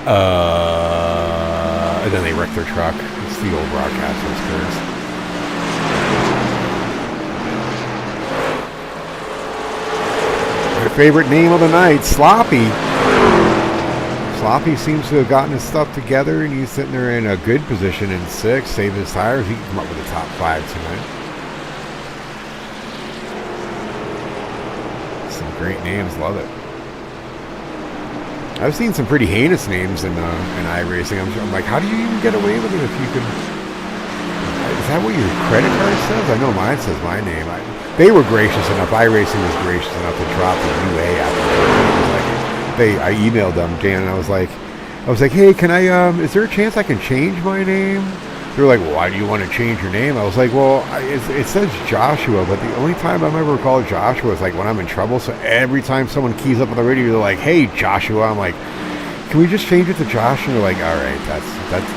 and then they wreck their truck. It's the old broadcaster's curse. My favorite name of the night, Sloppy. Sloppy seems to have gotten his stuff together and he's sitting there in a good position in 6th, saving his tires. He can come up with a top 5 tonight. Some great names, love it. I've seen some pretty heinous names in iRacing. I'm like, how do you even get away with it if you can? Is that what your credit card says? I know mine says my name. They were gracious enough. iRacing was gracious enough to drop the UA after. I emailed them, Dan, and I was like, hey, can I? Is there a chance I can change my name? They were like, well, why do you want to change your name? I was like, well, it says Joshua, but the only time I'm ever called Joshua is like when I'm in trouble. So every time someone keys up on the radio, they're like, hey, Joshua. I'm like, can we just change it to Josh? And they're like, all right, that's.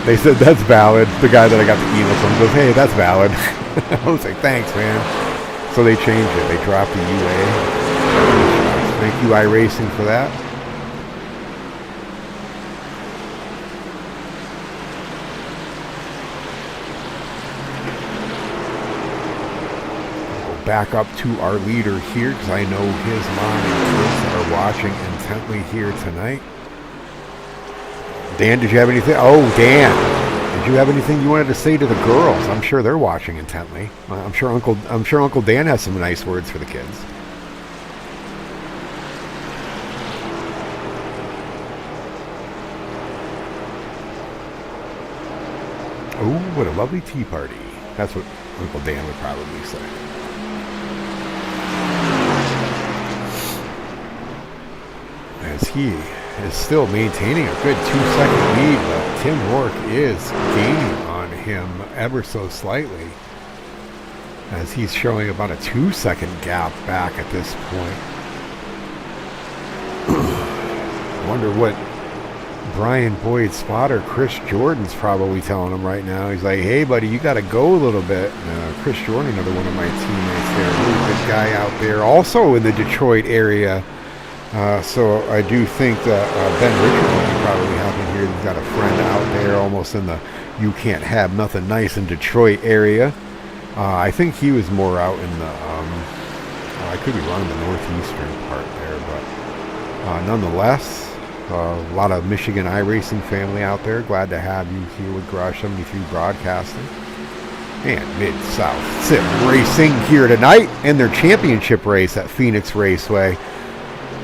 They said that's valid. The guy that I got the email from goes, hey, that's valid. I was like, thanks, man. So they changed it. They dropped the UA. Thank you, iRacing, for that. Back up to our leader here because I know his mom and kids are watching intently here tonight. Dan, did you have anything? Oh, Dan, did you have anything you wanted to say to the girls? I'm sure they're watching intently. I'm sure Uncle Dan has some nice words for the kids. Oh, what a lovely tea party. That's what Uncle Dan would probably say. As he is still maintaining a good 2-second lead, but Tim Rourke is gaining on him ever so slightly as he's showing about a 2-second gap back at this point. Wonder what Brian Boyd's spotter Chris Jordan's probably telling him right now. He's like, hey buddy, you got to go a little bit. Chris Jordan, another one of my teammates there, really good guy out there, also in the Detroit area. So I do think that Ben Richards will be probably helping here. He's got a friend out there almost in the you can't have nothing nice in Detroit area. I think he was more out in the, I could be wrong, the northeastern part there, but nonetheless, a lot of Michigan iRacing family out there. Glad to have you here with Garage 73 Broadcasting and Mid-South Sim Racing here tonight in their championship race at Pheonix Raceway.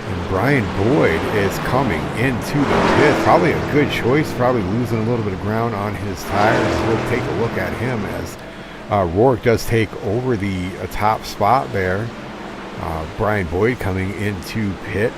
And Brian Boyd is coming into the pit. Probably a good choice. Probably losing a little bit of ground on his tires. We'll take a look at him as Rourke does take over the top spot there. Brian Boyd coming into pit.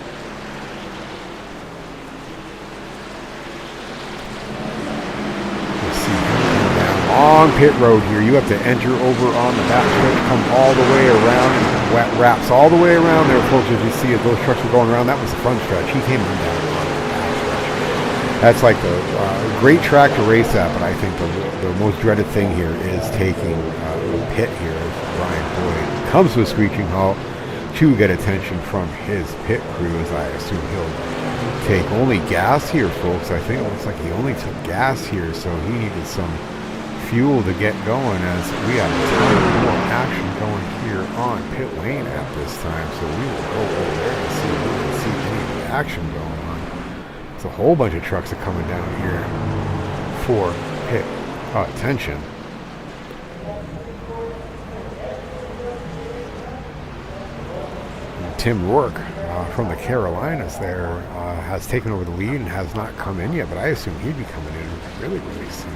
We'll see him come down long pit road here. You have to enter over on the back stretch, come all the way around, and wraps all the way around there, folks. As you see, as those trucks were going around, that was the front stretch. He came down on the back stretch. That's like the great track to race at, but I think the most dreaded thing here is taking the pit here as Brian Boyd comes to a screeching halt to get attention from his pit crew, as I assume he'll take only gas here, folks. I think it looks like he only took gas here, so he needed some fuel to get going, as we have a ton more action going here on pit lane at this time. So we will go over there and see if we can see any of the action going on. It's a whole bunch of trucks are coming down here for pit attention. And Tim Rourke from the Carolinas there has taken over the lead and has not come in yet, but I assume he'd be coming in really, really soon.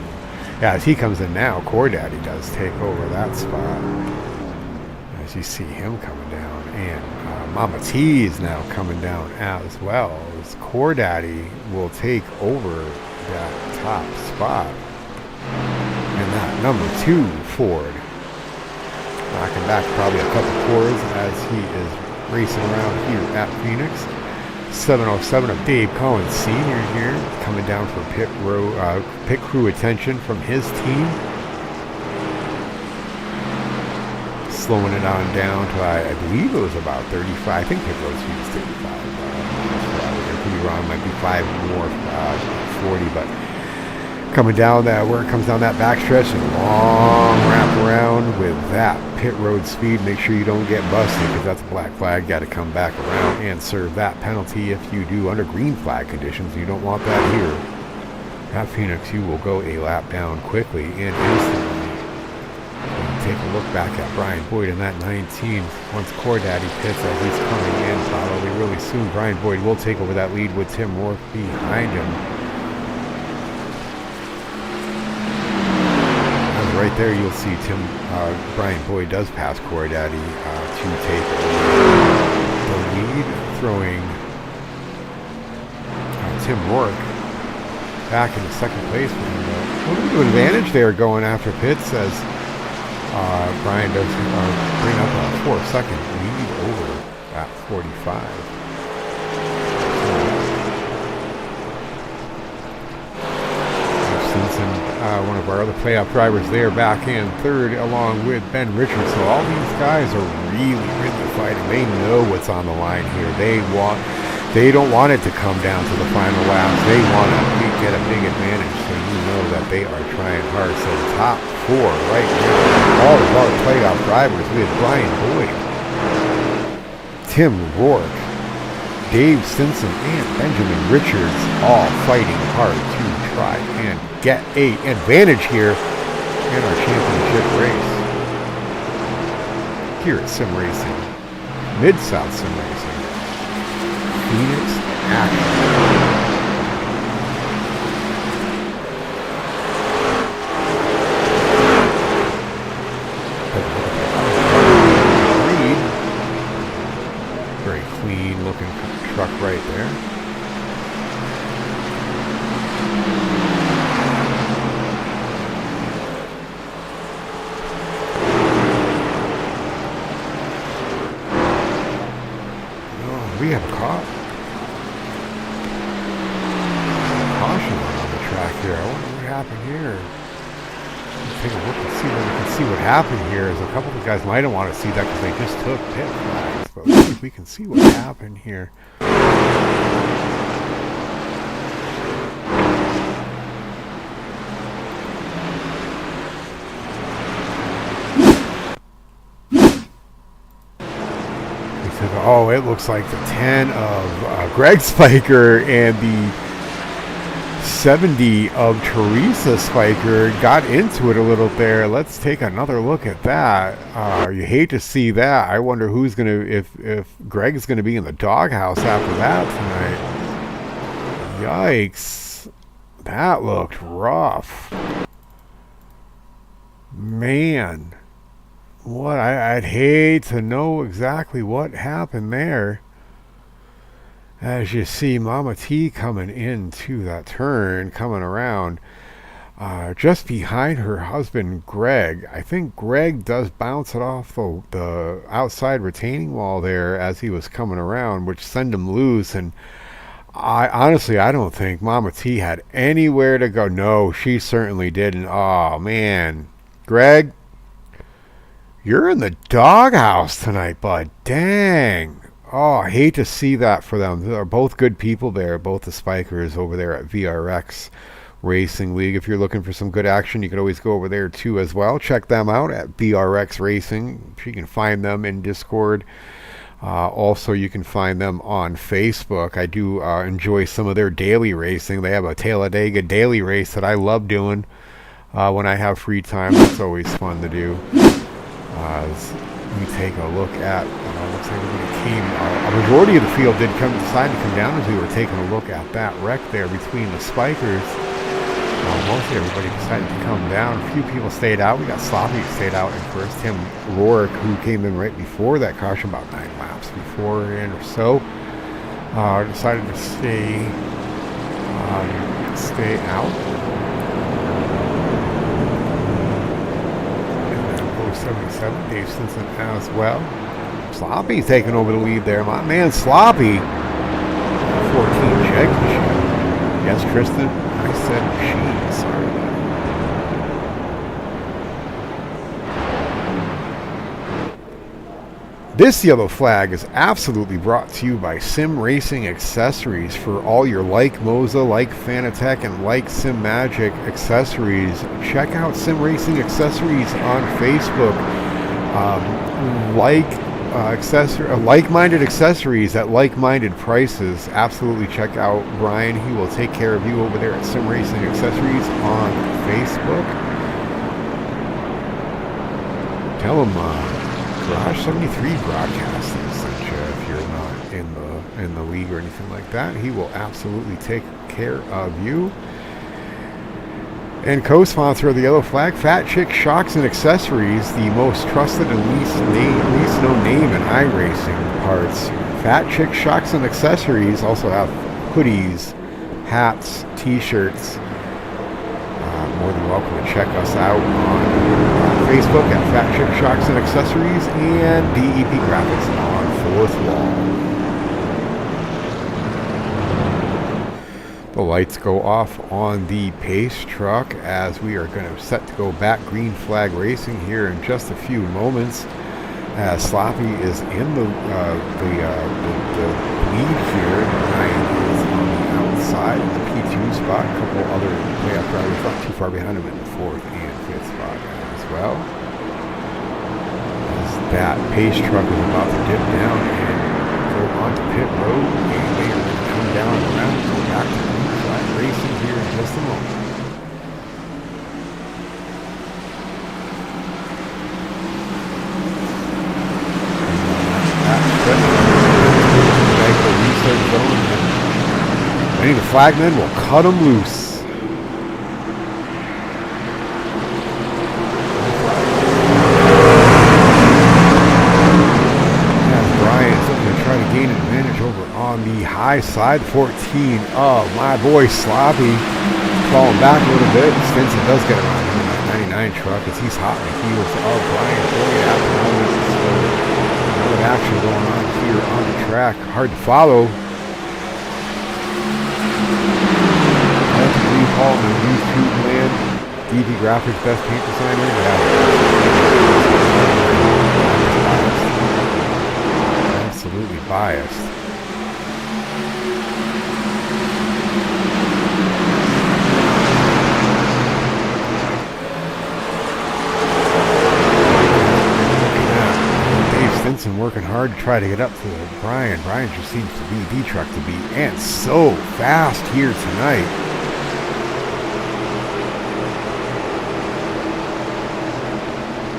Yeah, as he comes in now, Core Daddy does take over that spot. As you see him coming down. And Mama T is now coming down as well. As Core Daddy will take over that top spot. And that number 2 Ford. Knocking back probably a couple Fords as he is racing around here at Pheonix. 707 of Dave Collins Sr. here, coming down for pit crew attention from his team. slowing it on down to, I believe it was about 35. I think pit road speed is 35. I could be wrong, might be 5 more, 40, but coming down that, where it comes down that backstretch and long wrap around with that pit road speed. Make sure you don't get busted, because that's a black flag. Got to come back around and serve that penalty if you do under green flag conditions. You don't want that here. At Pheonix, you will go a lap down quickly and instantly. Take a look back at Brian Boyd in that 19. Once Core Daddy pits as he's coming in probably really soon, Brian Boyd will take over that lead with Tim Rourke behind him. And right there you'll see Brian Boyd does pass Core Daddy to take the lead, throwing Tim Rourke back in the second place with a little bit of advantage there going after pits as Brian does bring up a 4-second lead over at 45. Simpson, one of our other playoff drivers there, back in third along with Ben Richards. So all these guys are really fighting. They know what's on the line here. They don't want it to come down to the final laps. They want to get a big advantage, so you know that they are trying hard. So top 4 right now, all of our playoff drivers with Brian Boyd, Tim Rourke, Dave Stinson, and Benjamin Richards all fighting hard to try and get an advantage here in our championship race here at Sim Racing, Mid-South Sim Racing. Pheonix action. Very clean looking truck right there. Oh, we have a car. Here. I wonder what happened here. Let's take a look and see whether we can see what happened here. As a couple of guys might want to see that because they just took pit flags, but let's see if we can see what happened here. He said, "Oh, it looks like the 10 of Greg Spiker and the 70 of Teresa Spiker got into it a little there." Let's take another look at that. You hate to see that. I wonder who's gonna, if Greg's gonna be in the doghouse after that tonight. Yikes, that looked rough, man. What I'd hate to know exactly what happened there. As you see Mama T coming into that turn, coming around just behind her husband Greg. I think Greg does bounce it off the outside retaining wall there as he was coming around, which sent him loose. And I don't think Mama T had anywhere to go. No, she certainly didn't. Oh man, Greg, you're in the doghouse tonight, bud. Dang. Oh, I hate to see that for them. They're both good people there, both the Spikers over there at VRX Racing League. If you're looking for some good action, you can always go over there too as well. Check them out at VRX Racing. You can find them in Discord. Also, you can find them on Facebook. I do enjoy some of their daily racing. They have a Talladega daily race that I love doing when I have free time. It's always fun to do. We take a look at, looks like a majority of the field did decide to come down as we were taking a look at that wreck there between the Spikers. Mostly everybody decided to come down. A few people stayed out. We got Sloppy who stayed out in first. Tim Rourke, who came in right before that caution, about 9 laps before and or so, decided to stay out. 77, Dave Stinson as well. Sloppy taking over the lead there. My man Sloppy. 14 check machine. Yes, Tristan, I said machine. Sorry about This yellow flag is absolutely brought to you by Sim Racing Accessories. For all your like Moza, like Fanatec, and like Sim Magic accessories, check out Sim Racing Accessories on Facebook. Like-minded accessories at like-minded prices. Absolutely check out Brian. He will take care of you over there at Sim Racing Accessories on Facebook. Tell him Garage 73 Broadcasting sent you if you're not in the league or anything like that. He will absolutely take care of you. And co-sponsor of the Yellow Flag, Fat Chick Shocks and Accessories, the most trusted and least known name in iRacing parts. Fat Chick Shocks and Accessories also have hoodies, hats, t-shirts. More than welcome to check us out on Facebook at Fat Chick Shocks and Accessories and DEP Graphics on 4th Wall. The lights go off on the pace truck as we are going to set to go back green flag racing here in just a few moments. As Sloppy is in the lead here. Ryan is on the outside in the P2 spot. A couple other playoff drivers not too far behind him in the 4th and 5th spot as well. As that pace truck is about to dip down and go onto pit road, and they are going to come down around and go back to green flag racing here in just a moment. Many of the flagmen will cut them loose. As Brian's looking to try to gain an advantage over on the high side, 14 of my boy Sloppy. Falling back a little bit. Stinson does get around him in that 99 truck as he's hot in the heels of Brian Boyd at the moment. So, a lot of action going on here on the track. Hard to follow. Paul in YouTube land, DD Graphics best paint designer. Absolutely biased. Dave Stinson working hard to try to get up to Brian. Brian just seems to be the truck to beat, and so fast here tonight.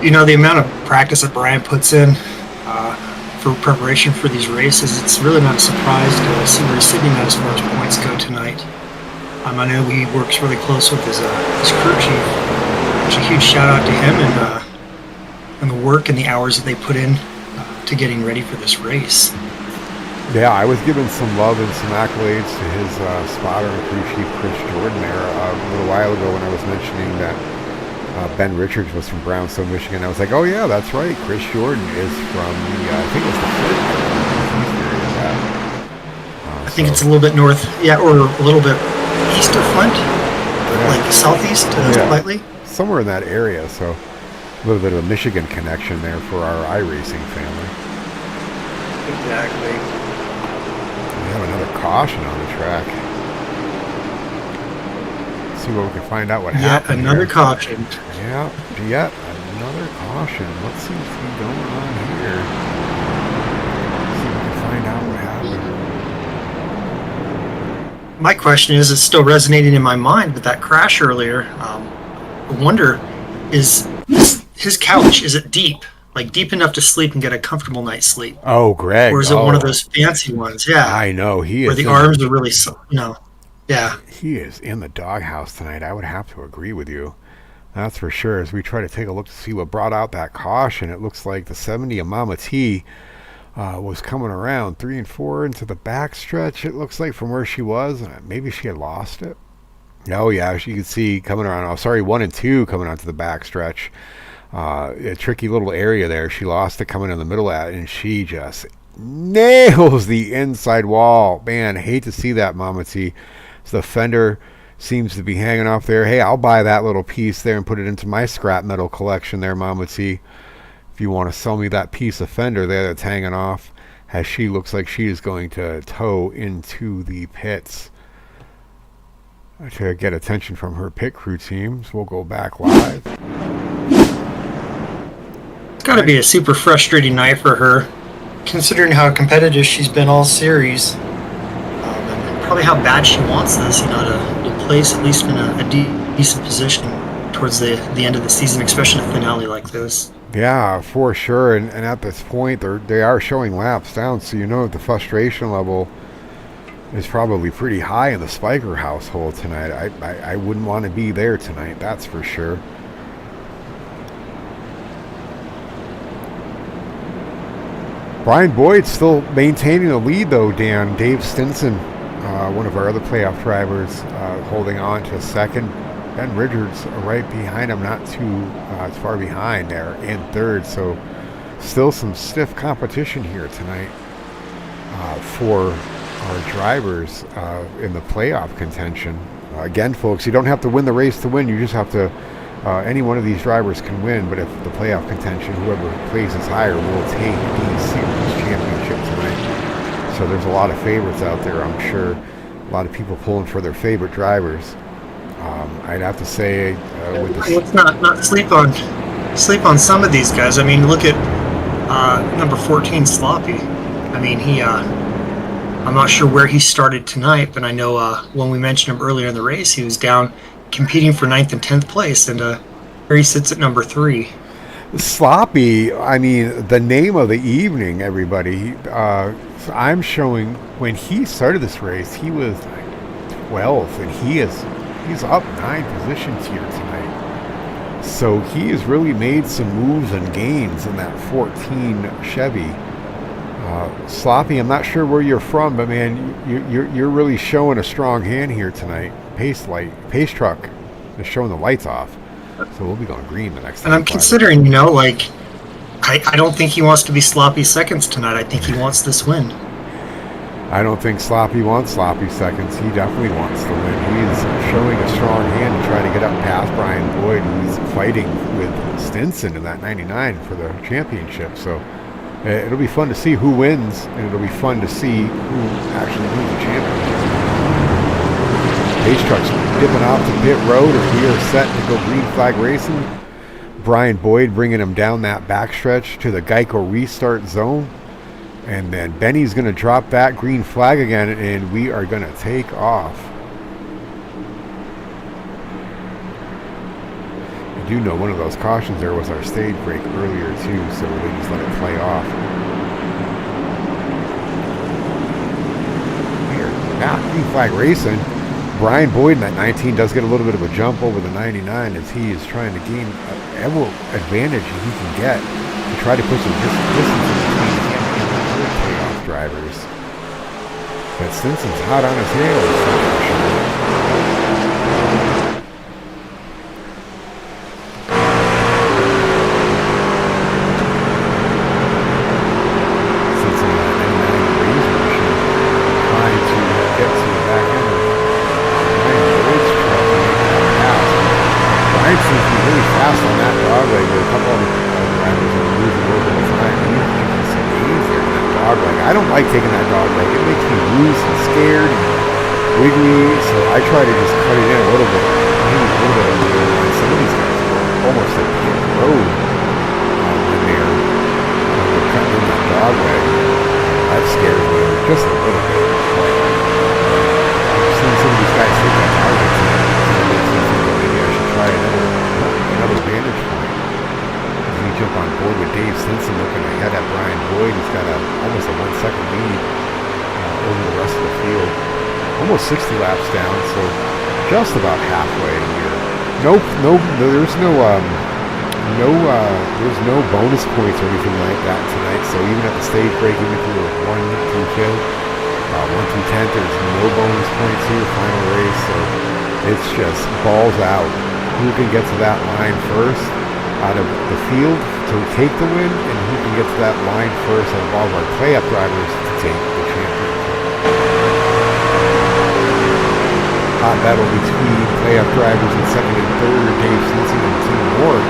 You know, the amount of practice that Brian puts in for preparation for these races, it's really not a surprise to see where he's sitting at as far as points go tonight. I know he works really close with his crew chief, which a huge shout out to him and the work and the hours that they put in to getting ready for this race. Yeah, I was giving some love and some accolades to his spotter and crew chief, Chris Jordan, there a little while ago when I was mentioning that Ben Richards was from Brownstone, Michigan. I was like, oh yeah, that's right. Chris Jordan is from the, I think it was the Flint area. I think it's a little bit north, or a little bit east of Flint, like southeast slightly. Somewhere in that area, so a little bit of a Michigan connection there for our iRacing family. Exactly. We have another caution on the track. See what we can find out what happened. Another caution. Yeah, yet another caution. What seems to be going on here? See if we can find out what happened. My question is, it's still resonating in my mind with that crash earlier. I wonder, is his couch, is it deep? Like deep enough to sleep and get a comfortable night's sleep? Oh, Greg. Or is it one of those fancy ones? Yeah. I know. He is. Where the arms are really, yeah. He is in the doghouse tonight. I would have to agree with you. That's for sure. As we try to take a look to see what brought out that caution, it looks like the 70 of Mama T was coming around 3 and 4 into the backstretch. It looks like from where she was. Maybe she had lost it. Oh, yeah. You can see coming around. 1 and 2 coming onto the backstretch. A tricky little area there. She lost it coming in the middle at, and she just nails the inside wall. Man, hate to see that, Mama T. So the fender seems to be hanging off there. Hey, I'll buy that little piece there and put it into my scrap metal collection there, Mama T. if you want to sell me that piece of fender there that's hanging off, as she looks like she is going to tow into the pits to get attention from her pit crew teams. We'll go back live. It's got to be a super frustrating night for her, considering how competitive she's been all series, and probably how bad she wants this, to place at least in a decent position towards the end of the season, especially a finale like this. Yeah, for sure. And at this point, they are showing laps down, so the frustration level is probably pretty high in the Spiker household tonight. I wouldn't want to be there tonight, that's for sure. Brian Boyd still maintaining the lead, though, Dan. Dave Stinson, one of our other playoff drivers, holding on to second. Ben Richards right behind him, not too far behind there, in third. So still some stiff competition here tonight for our drivers in the playoff contention. Again, folks, you don't have to win the race to win. You just have to, any one of these drivers can win, but if the playoff contention, whoever places higher will take the series championship tonight. So there's a lot of favorites out there, I'm sure. A lot of people pulling for their favorite drivers. I'd have to say, with the let's not sleep on some of these guys. I mean, look at number 14, Sloppy. I mean, I'm not sure where he started tonight, but I know when we mentioned him earlier in the race, he was down competing for 9th and 10th place, and here he sits at number 3. Sloppy, I mean, the name of the evening, everybody. I'm showing when he started this race, he was 12th, and he's up 9 positions here tonight. So he has really made some moves and gains in that 14 Chevy. Sloppy, I'm not sure where you're from, but man, you're really showing a strong hand here tonight. Pace truck is showing the lights off, so we'll be going green the next time. And I'm considering, I don't think he wants to be sloppy seconds tonight. I think he wants this win. I don't think Sloppy wants sloppy seconds. He definitely wants the win. He is showing a strong hand to try to get up past Brian Boyd, who's fighting with Stinson in that 99 for the championship. So it'll be fun to see who wins, and it'll be fun to see who actually wins the championship. Pace truck's dipping off to pit road as we are set to go green flag racing. Brian Boyd bringing him down that backstretch to the Geico restart zone. And then Benny's going to drop that green flag again, and we are going to take off. I do know one of those cautions there was our stage brake earlier too, so we just let it play off. Here, now green flag racing. Brian Boyd in that 19 does get a little bit of a jump over the 99 as he is trying to gain every advantage he can get to try to put some distance between him and the playoff drivers. But Stinson's hot on his heels. I don't like taking that dog leg. It makes me loose and scared and wiggly, so I try to just cut it in a little bit. Maybe a little bit of the line. Some of these guys are almost at the road when they're cutting in that dog leg. That scares me just a little bit. I've seen some of these guys take that dog leg, so maybe I should try another vantage point. We jump on board with Dave Stinson looking ahead at Brian Boyd. He's got almost a 1 second lead over the rest of the field. Almost 60 laps down, so just about halfway here. There's no bonus points or anything like that tonight. So even at the stage break, even if you were 1 through 10, there's no bonus points here. Final race, so it's just balls out. Who can get to that line first out of the field to take the win, and who can get to that line first out of all of our playoff drivers to take the championship. Hot battle between playoff drivers in second and third, Dave Stinson and Tim Ward.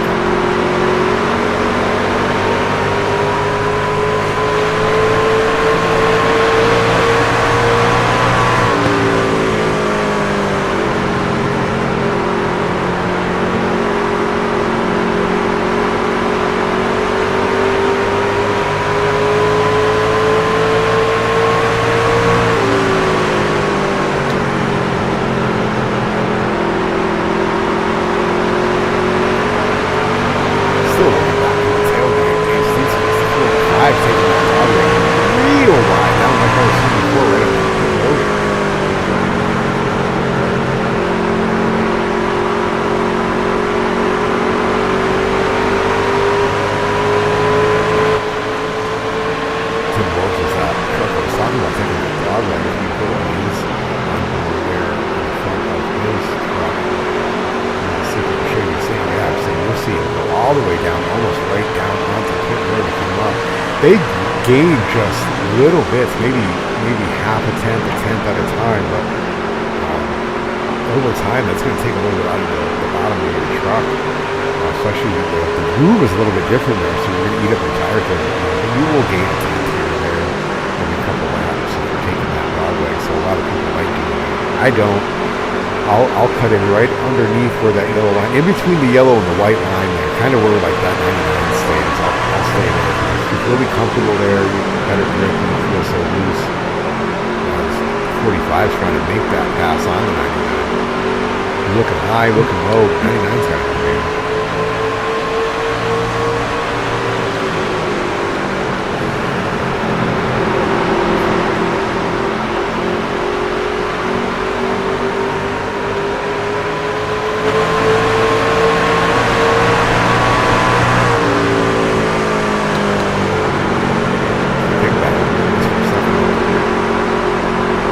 they gain just little bits, maybe half a tenth at a time, but over time that's going to take a little bit out of the bottom of your truck. Especially the groove is a little bit different there, so you're going to eat up your tire thing. You will gain a tenth here and there every couple of laps if you're taking that dog leg. So a lot of people might do that. I don't. I'll cut in right underneath where that yellow line, in between the yellow and the white line there, kind of where like that 99 stays. I'll stay there. If you're really comfortable there, you get better grip and you feel so loose. 45's trying to make that pass on the 99. You're looking high, looking low, 99's got to come in.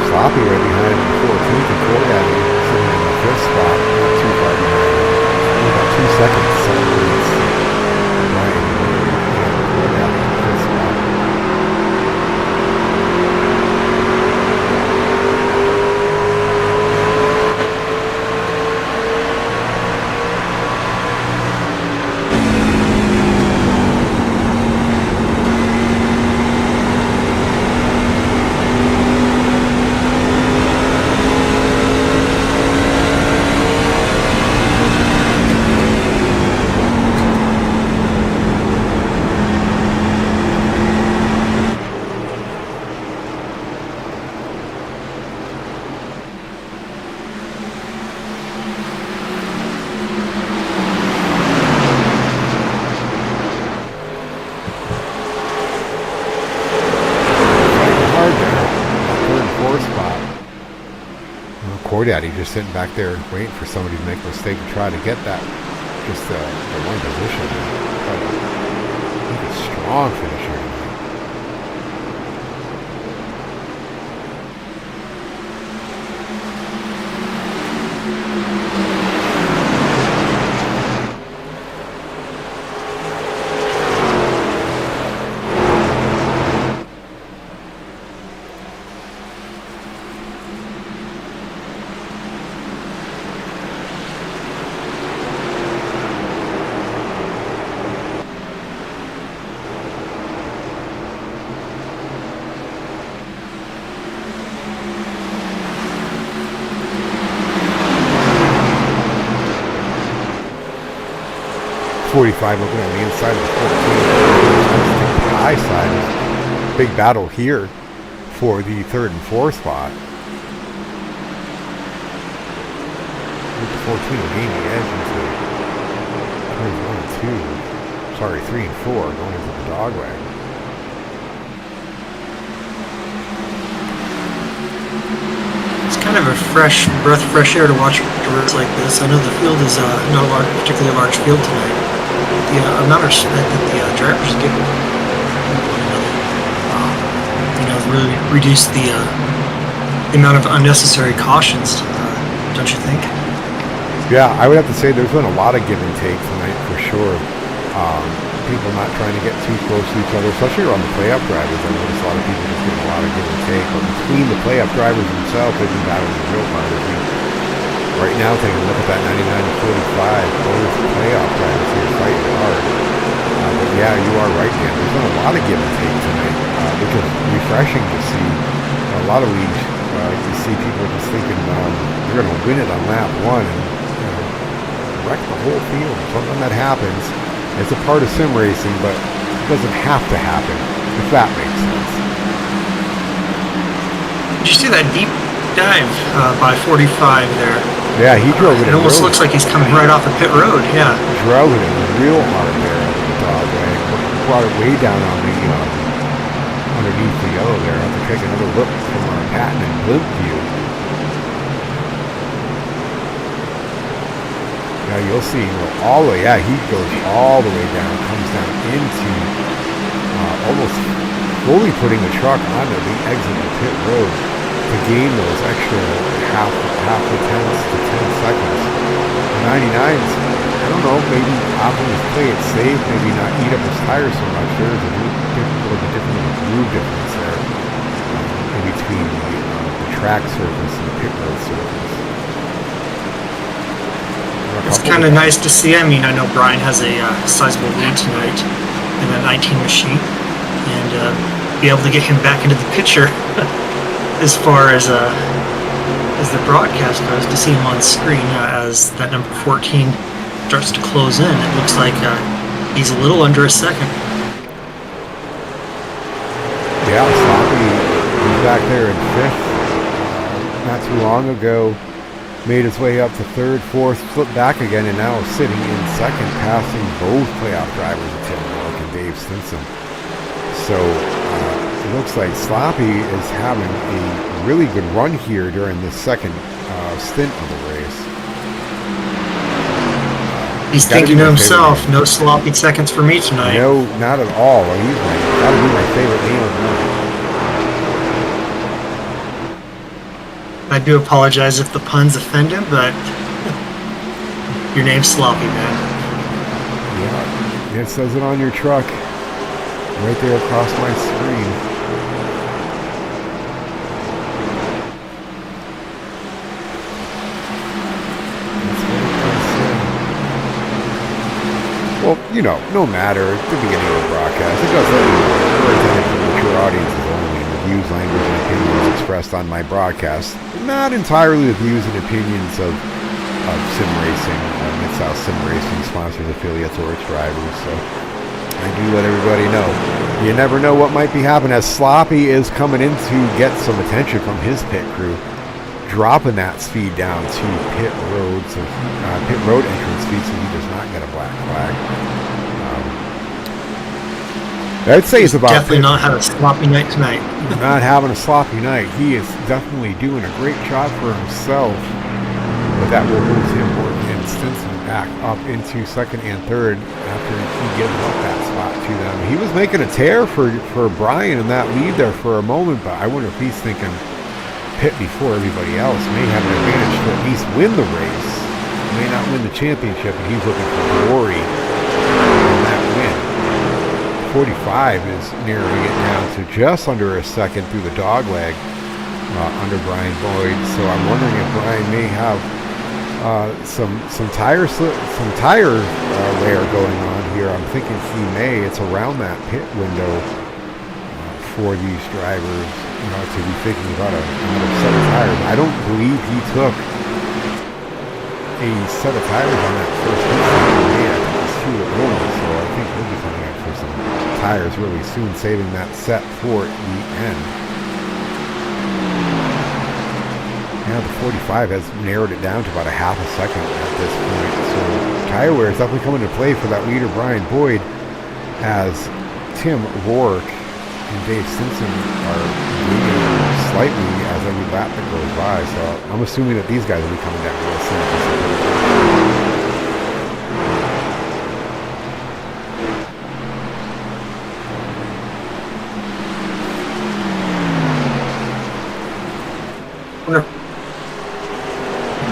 Sloppy right behind him in 14th and Cordaddy sitting in the 5th spot, not too far behind him. Only about 2 seconds separates Ryan and Cordaddy in the 5th spot. Cordaddy just sitting back there waiting for somebody to make a mistake and try to get that, just the one position. He's a strong finisher tonight. 45 looking on the inside of the 14. The high side is a big battle here for the 3rd and 4th spot. The 14 will gain the edge into turns 1 and 2. Sorry, 3 and 4 going into the dog leg. It's kind of a fresh breath of fresh air to watch roads like this. I know the field is not a particularly large field tonight. The amount of respect that the drivers give one another, really reduce the amount of unnecessary cautions, don't you think? Yeah, I would have to say there's been a lot of give and take tonight for sure. People not trying to get too close to each other, especially around the play-up drivers. I noticed a lot of people just getting a lot of give and take. But between the play-up drivers themselves, they've been battling real hard. Right now, taking a look at that 99 to 45, both play-off drivers here fighting hard. But yeah, you are right, Dan. There's been a lot of give and take tonight, which is refreshing to see. A lot of leagues, you see people just thinking they're going to win it on lap 1 and wreck the whole field. Something that happens. It's a part of sim racing, but it doesn't have to happen, if that makes sense. Did you see that deep dive by 45 there? Yeah, he drove it. It almost looks like he's coming right off the pit road, yeah. Drove it real hard there on the dog way. Brought it way down on the, underneath the yellow there. I'll have to take another look from our patent and blimp view. Now you'll see all the way, yeah, he goes all the way down, comes down into almost fully putting the truck onto the exit of the pit road to gain those extra half a tenths to 10 seconds. The 99s, I don't know, maybe opting to play it safe, maybe not eat up his tires so much. There's a little bit different of a groove difference there in between the track surface and the pit road surface. It's kind of nice to see. I mean, I know Brian has a sizable lead tonight in that 19 machine, and be able to get him back into the picture as far as the broadcast goes, to see him on screen as that number 14 starts to close in. It looks like he's a little under a second. Yeah, Sloppy was back there in fifth not too long ago. Made his way up to third, fourth, flipped back again, and now is sitting in second, passing both playoff drivers, Tim Rourke and Dave Stinson. So it looks like Sloppy is having a really good run here during the second stint of the race. He's thinking to himself, no sloppy seconds for me tonight. No, not at all. He's got to be my favorite name of the night. I do apologize if the puns offend him, but your name's Sloppy, man. Yeah, it says it on your truck, right there across my screen. That's what it does say. Well, you know, no matter at the beginning of the broadcast, it does let you know we're intended for mature audiences only, and the views, language, and opinions expressed on my broadcast, not entirely the views and opinions of sim racing, Mid-South Sim Racing sponsors, affiliates, or its drivers. So I do let everybody know. You never know what might be happening, as Sloppy is coming in to get some attention from his pit crew, dropping that speed down to pit road, so pit road entrance speed, so he does not get a black flag. I'd say it's about definitely not having a sloppy night tonight. Not having a sloppy night. He is definitely doing a great job for himself, but that will move him and Stinson back up into second and third after he gives up that spot to them. He was making a tear for Brian in that lead there for a moment, but I wonder if he's thinking pit before everybody else, may have an advantage to at least win the race. May not win the championship, and he's looking for glory in that win. 45 is narrowing it down to just under a second through the dog leg under Brian Boyd. So I'm wondering if Brian may have some tire wear going on here. I'm thinking he may. It's around that pit window for these drivers, to be thinking about another set of tires. I don't believe he took a set of tires on that first pit stop. I think it's 2 at 1, so I think he'll be coming up for some tires really soon, saving that set for the end. Yeah, the 45 has narrowed it down to about a half a second at this point. So tire wear is definitely coming to play for that leader, Brian Boyd, as Tim Rourke and Dave Stinson are leading slightly as every lap that goes by. So I'm assuming that these guys will be coming down real soon.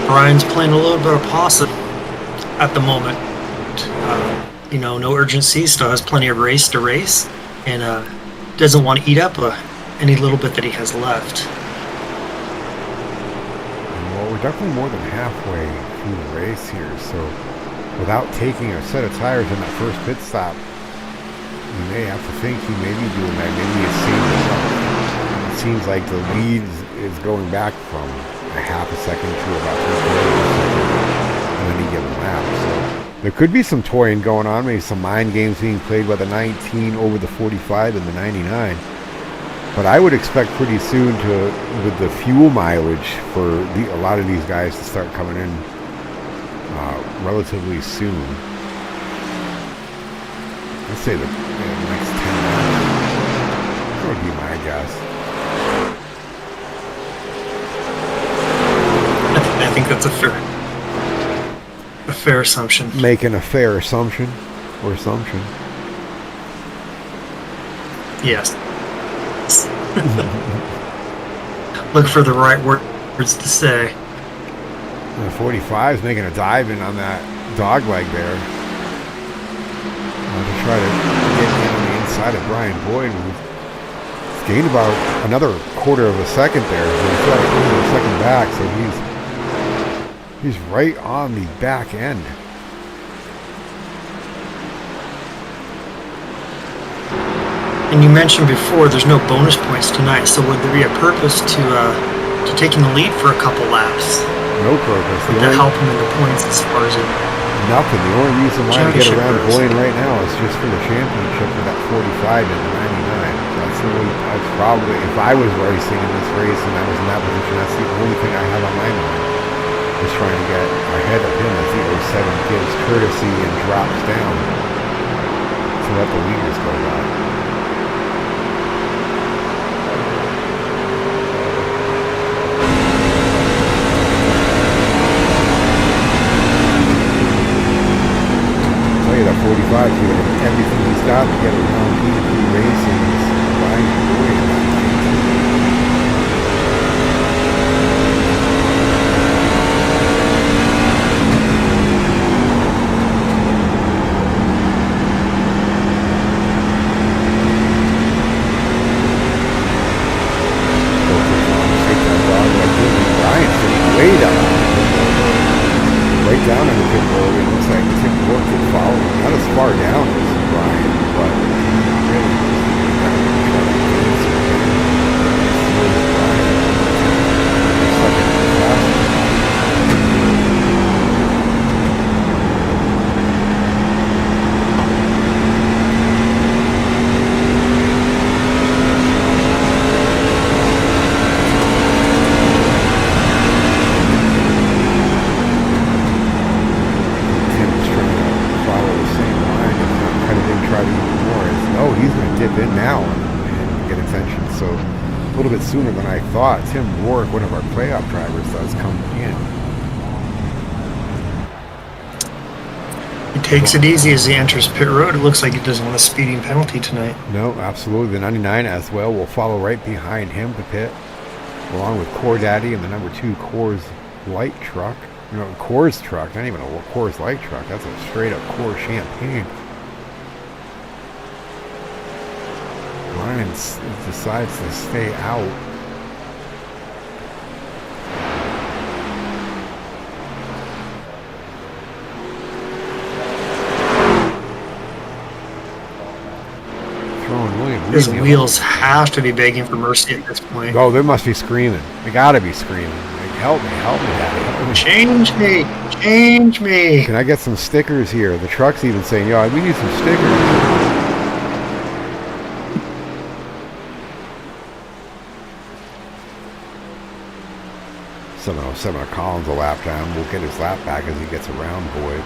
Brian's playing a little bit of possum at the moment. No urgency, still has plenty of race to race, and doesn't want to eat up any little bit that he has left. Well, we're definitely more than halfway through the race here, so without taking a set of tires in that first pit stop, you may have to think he may be doing that. Maybe it seems like the lead is going back from a half a second to about 3/4 on any given lap. So there could be some toying going on, maybe some mind games being played by the 19 over the 45 and the 99. But I would expect pretty soon with the fuel mileage for a lot of these guys to start coming in relatively soon. Let's say the next 10 laps. That would be my guess. I think that's a fair assumption. Making a fair assumption or assumption. Yes. Look for the right words to say. The 45 is making a dive in on that dog leg there. To try to get in on the inside outside of Brian Boyd. He's gained about another quarter of a second there. He's right over a second back, so he's right on the back end. And you mentioned before there's no bonus points tonight, so would there be a purpose to taking the lead for a couple laps? No purpose. Would that help him in the points as far as it? Nothing. The only reason why I get around Championship Boyne right now is just for the championship for that 45 and the 99. That's the only. That's probably, if I was racing in this race and I was in that position, that's the only thing I have on my mind. Just trying to get ahead of him as the 07 gives courtesy and drops down to let the leaders go by. That 45 here, everything he's got to get around P3 racing is Brian Boyd. Brian's sitting way down. Right down in the pit road. It looks like Tim York could follow him. Not as far down as Brian, but really in now and get attention. So a little bit sooner than I thought. Tim Ward, one of our playoff drivers, does come in. He takes it easy as he enters pit road. It looks like he doesn't want a speeding penalty tonight. No, absolutely. The 99 as well will follow right behind him to pit, along with Core Daddy and the number 2 Coors Light truck. You know, Coors truck, not even a Coors Light truck. That's a straight up Coors Champagne. Ryan decides to stay out. Throwing William. His wheels have to be begging for mercy at this point. Oh, they must be screaming. They gotta be screaming. Like, help me, Daddy, help me. Change me, change me. Can I get some stickers here? The truck's even saying, yo, we need some stickers. Somehow Collins a lap down. We'll get his lap back as he gets around Boyd.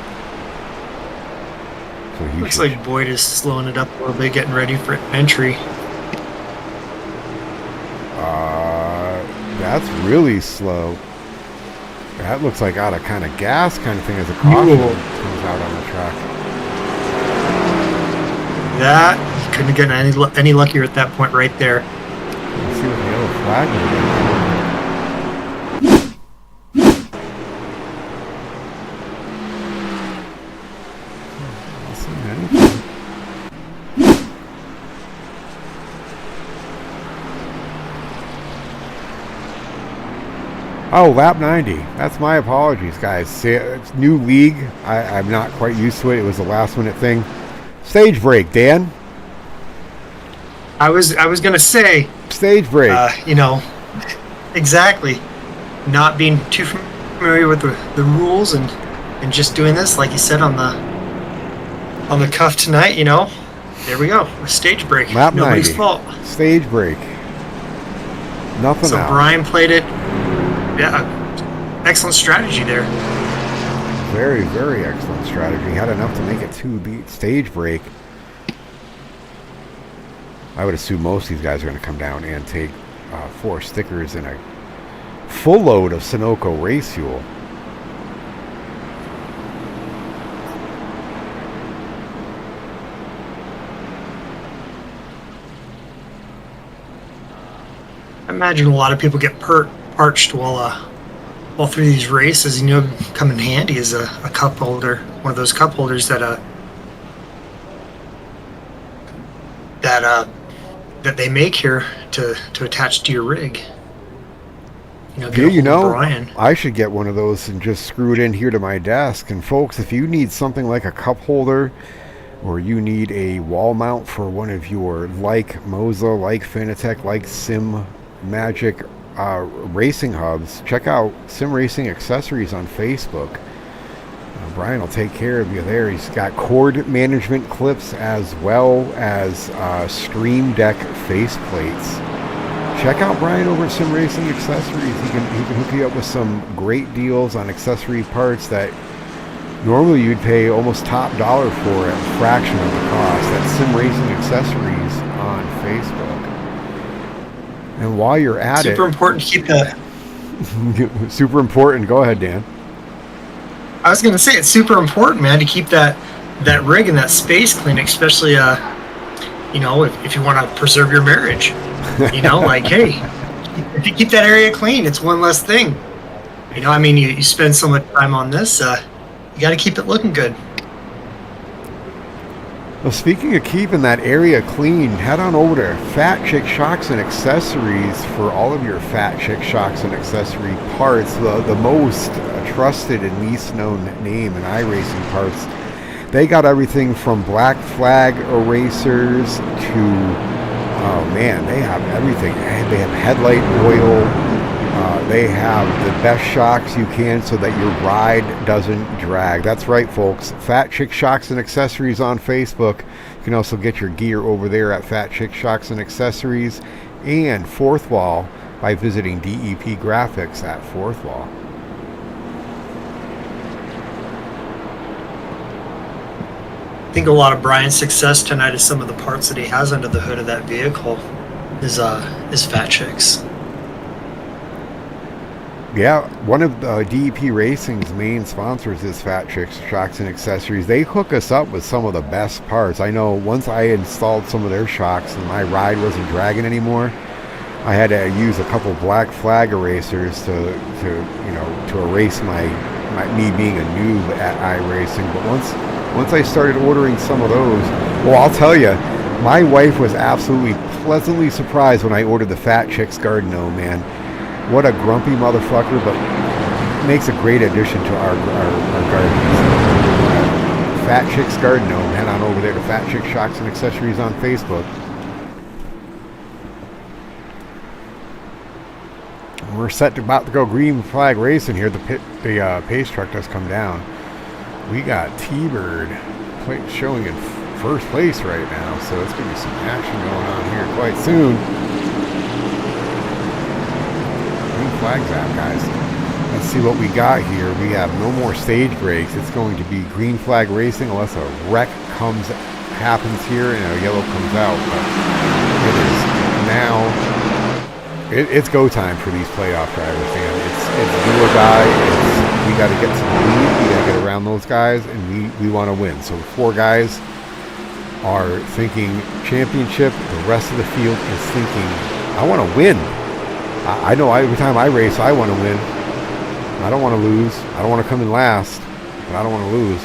So he Looks like Boyd is slowing it up a little bit, getting ready for entry. That's really slow. That looks like out of kind of gas kind of thing as a caution comes out on the track. That he couldn't have gotten any luckier at that point right there. Let's see what the yellow flag is. Oh, lap 90. That's my apologies, guys. It's new league. I'm not quite used to it. It was a last-minute thing. Stage break, Dan. I was gonna say stage break. You know, exactly. Not being too familiar with the rules and just doing this, like you said on the cuff tonight. You know, there we go. A stage break. Lap Nobody's 90. fault. Stage break. Nothing. So out. Brian played it. Yeah, excellent strategy there. Very, very excellent strategy. He had enough to make it to the stage break. I would assume most of these guys are going to come down and take 4 stickers and a full load of Sunoco race fuel. I imagine a lot of people get parched while through these races. You know, come in handy as a cup holder, one of those cup holders that that they make here to attach to your rig. Get Yeah, a hold of Brian. I should get one of those and just screw it in here to my desk. And folks, if you need something like a cup holder, or you need a wall mount for one of your, like Moza, like Fanatec, like Sim Magic racing hubs, check out Sim Racing Accessories on Facebook. Brian will take care of you there. He's got cord management clips as well as Stream Deck faceplates. Check out Brian over at Sim Racing Accessories. He can hook you up with some great deals on accessory parts that normally you'd pay almost top dollar for at a fraction of the cost. That's Sim Racing Accessories on Facebook. And while you're at Super important to keep that. Super important. Go ahead, Dan. I was going to say, it's super important, man, to keep that rig and that space clean, especially, if you want to preserve your marriage. Like, hey, if you keep that area clean, it's one less thing. You spend so much time on this, you got to keep it looking good. Well, speaking of keeping that area clean, head on over to Fat Chick Shocks and Accessories for all of your Fat Chick Shocks and Accessory parts. The most trusted and least known name in iRacing parts. They got everything from black flag erasers to, they have everything. They have headlight oil. They have the best shocks you can so that your ride doesn't drag. That's right, folks. Fat Chick Shocks and Accessories on Facebook. You can also get your gear over there at Fat Chick Shocks and Accessories and Fourth Wall by visiting DEP Graphics at Fourth Wall. I think a lot of Brian's success tonight is some of the parts that he has under the hood of that vehicle is Fat Chicks. Yeah, one of DEP Racing's main sponsors is Fat Chicks Shocks and Accessories. They hook us up with some of the best parts. I know once I installed some of their shocks and my ride wasn't dragging anymore, I had to use a couple black flag erasers to erase my me being a noob at iRacing. But once I started ordering some of those, well, I'll tell you, my wife was absolutely pleasantly surprised when I ordered the Fat Chicks Garden Gnome, man. What a grumpy motherfucker, but makes a great addition to our gardens. Fat Chicks Garden Gnome. Head on over there to Fat Chick Shocks and Accessories on Facebook. We're about to go green flag racing here. The pace truck does come down. We got T-Bird showing in first place right now, so it's going to be some action going on here quite soon. Green flag's out, guys. Let's see what we got here. We have no more stage breaks. It's going to be green flag racing unless a wreck happens here and a yellow comes out. But it is now. It's go time for these playoff drivers, man. It's do or die. We got to get some lead. We got to get around those guys, and we want to win. So the four guys are thinking championship. The rest of the field is thinking, I want to win. I know every time I race, I want to win. I don't want to lose. I don't want to come in last, but I don't want to lose.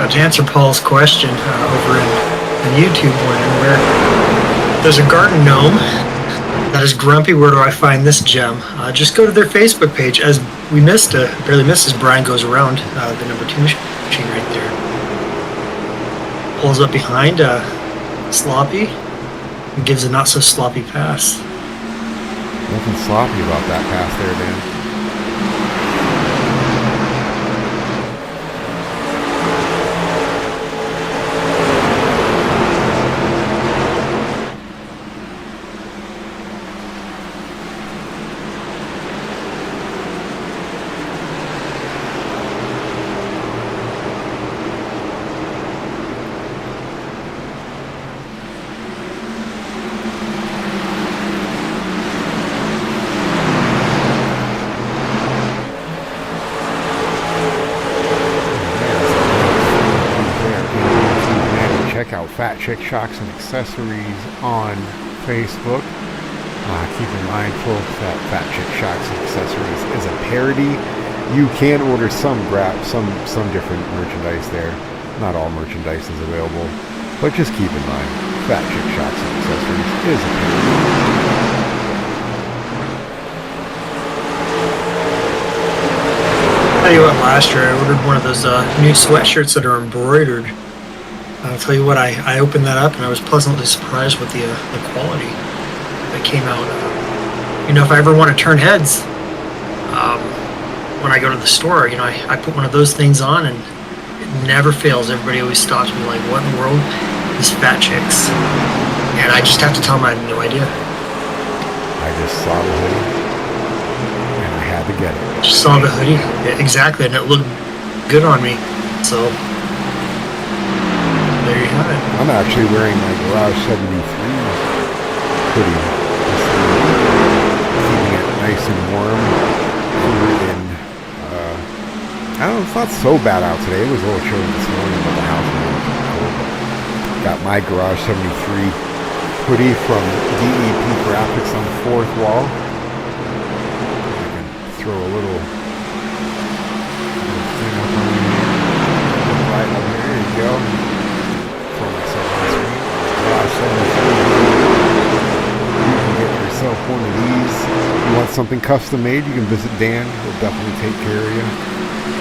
To answer Paul's question over in YouTube land, where there's a garden gnome that is grumpy, where do I find this gem? Just go to their Facebook page. As we barely missed as Brian goes around the number 2 machine right there. Pulls up behind Sloppy and gives a not so sloppy pass. Nothing sloppy about that pass there, Dan. Fat Chick Shocks and Accessories on Facebook. Keep in mind, folks, that Fat Chick Shocks and Accessories is a parody You can order some different merchandise there. Not all merchandise is available, but just keep in mind, Fat Chick Shops and Accessories is a Tell you what, last year I ordered one of those new sweatshirts that are embroidered. I'll tell you what, I opened that up and I was pleasantly surprised with the quality that came out. If I ever want to turn heads, when I go to the store, I put one of those things on and it never fails. Everybody always stops me like, what in the world is Fat Chicks? And I just have to tell them I had no idea. I just saw the hoodie and I had to get it. Just saw the hoodie, yeah, exactly, and it looked good on me. So there you have it. I'm actually wearing my Garage 73 hoodie. Keeping it nice and warm here in, I don't know, it's not so bad out today. It was a little chilly this morning, but the house was cold. Got my Garage 73 hoodie from DEP Graphics on the fourth wall. I can throw a little thing up on here. Right up here. There you go. Throw myself on the screen. Garage 73. You can get yourself one of these. You want something custom made, you can visit Dan. He'll definitely take care of you.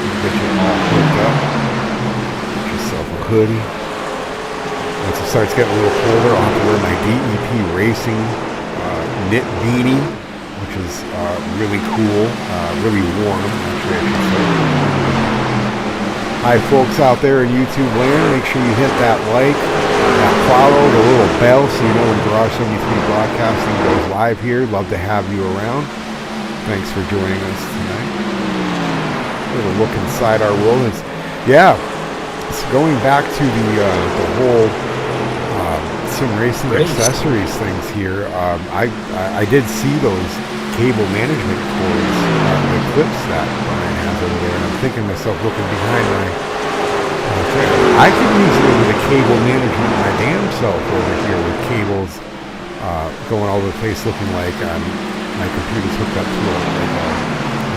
He'll get you all hooked up. Get yourself a hoodie. Once it starts getting a little colder, I'll have to wear my DEP Racing knit beanie, which is really cool, really warm. Actually, I should say. Hi, folks out there in YouTube land. Make sure you hit that like, that follow, the little bell, so you know when Garage 73 Broadcasting goes live here. Love to have you around. Thanks for joining us tonight. A little look inside our world. It's going back to the whole sim racing accessories things here. I did see those cable management cords, the clips that Brian has over there, and I'm thinking to myself, looking behind my I could use a little bit of cable management my damn self over here with cables going all over the place, looking like my computer's hooked up to a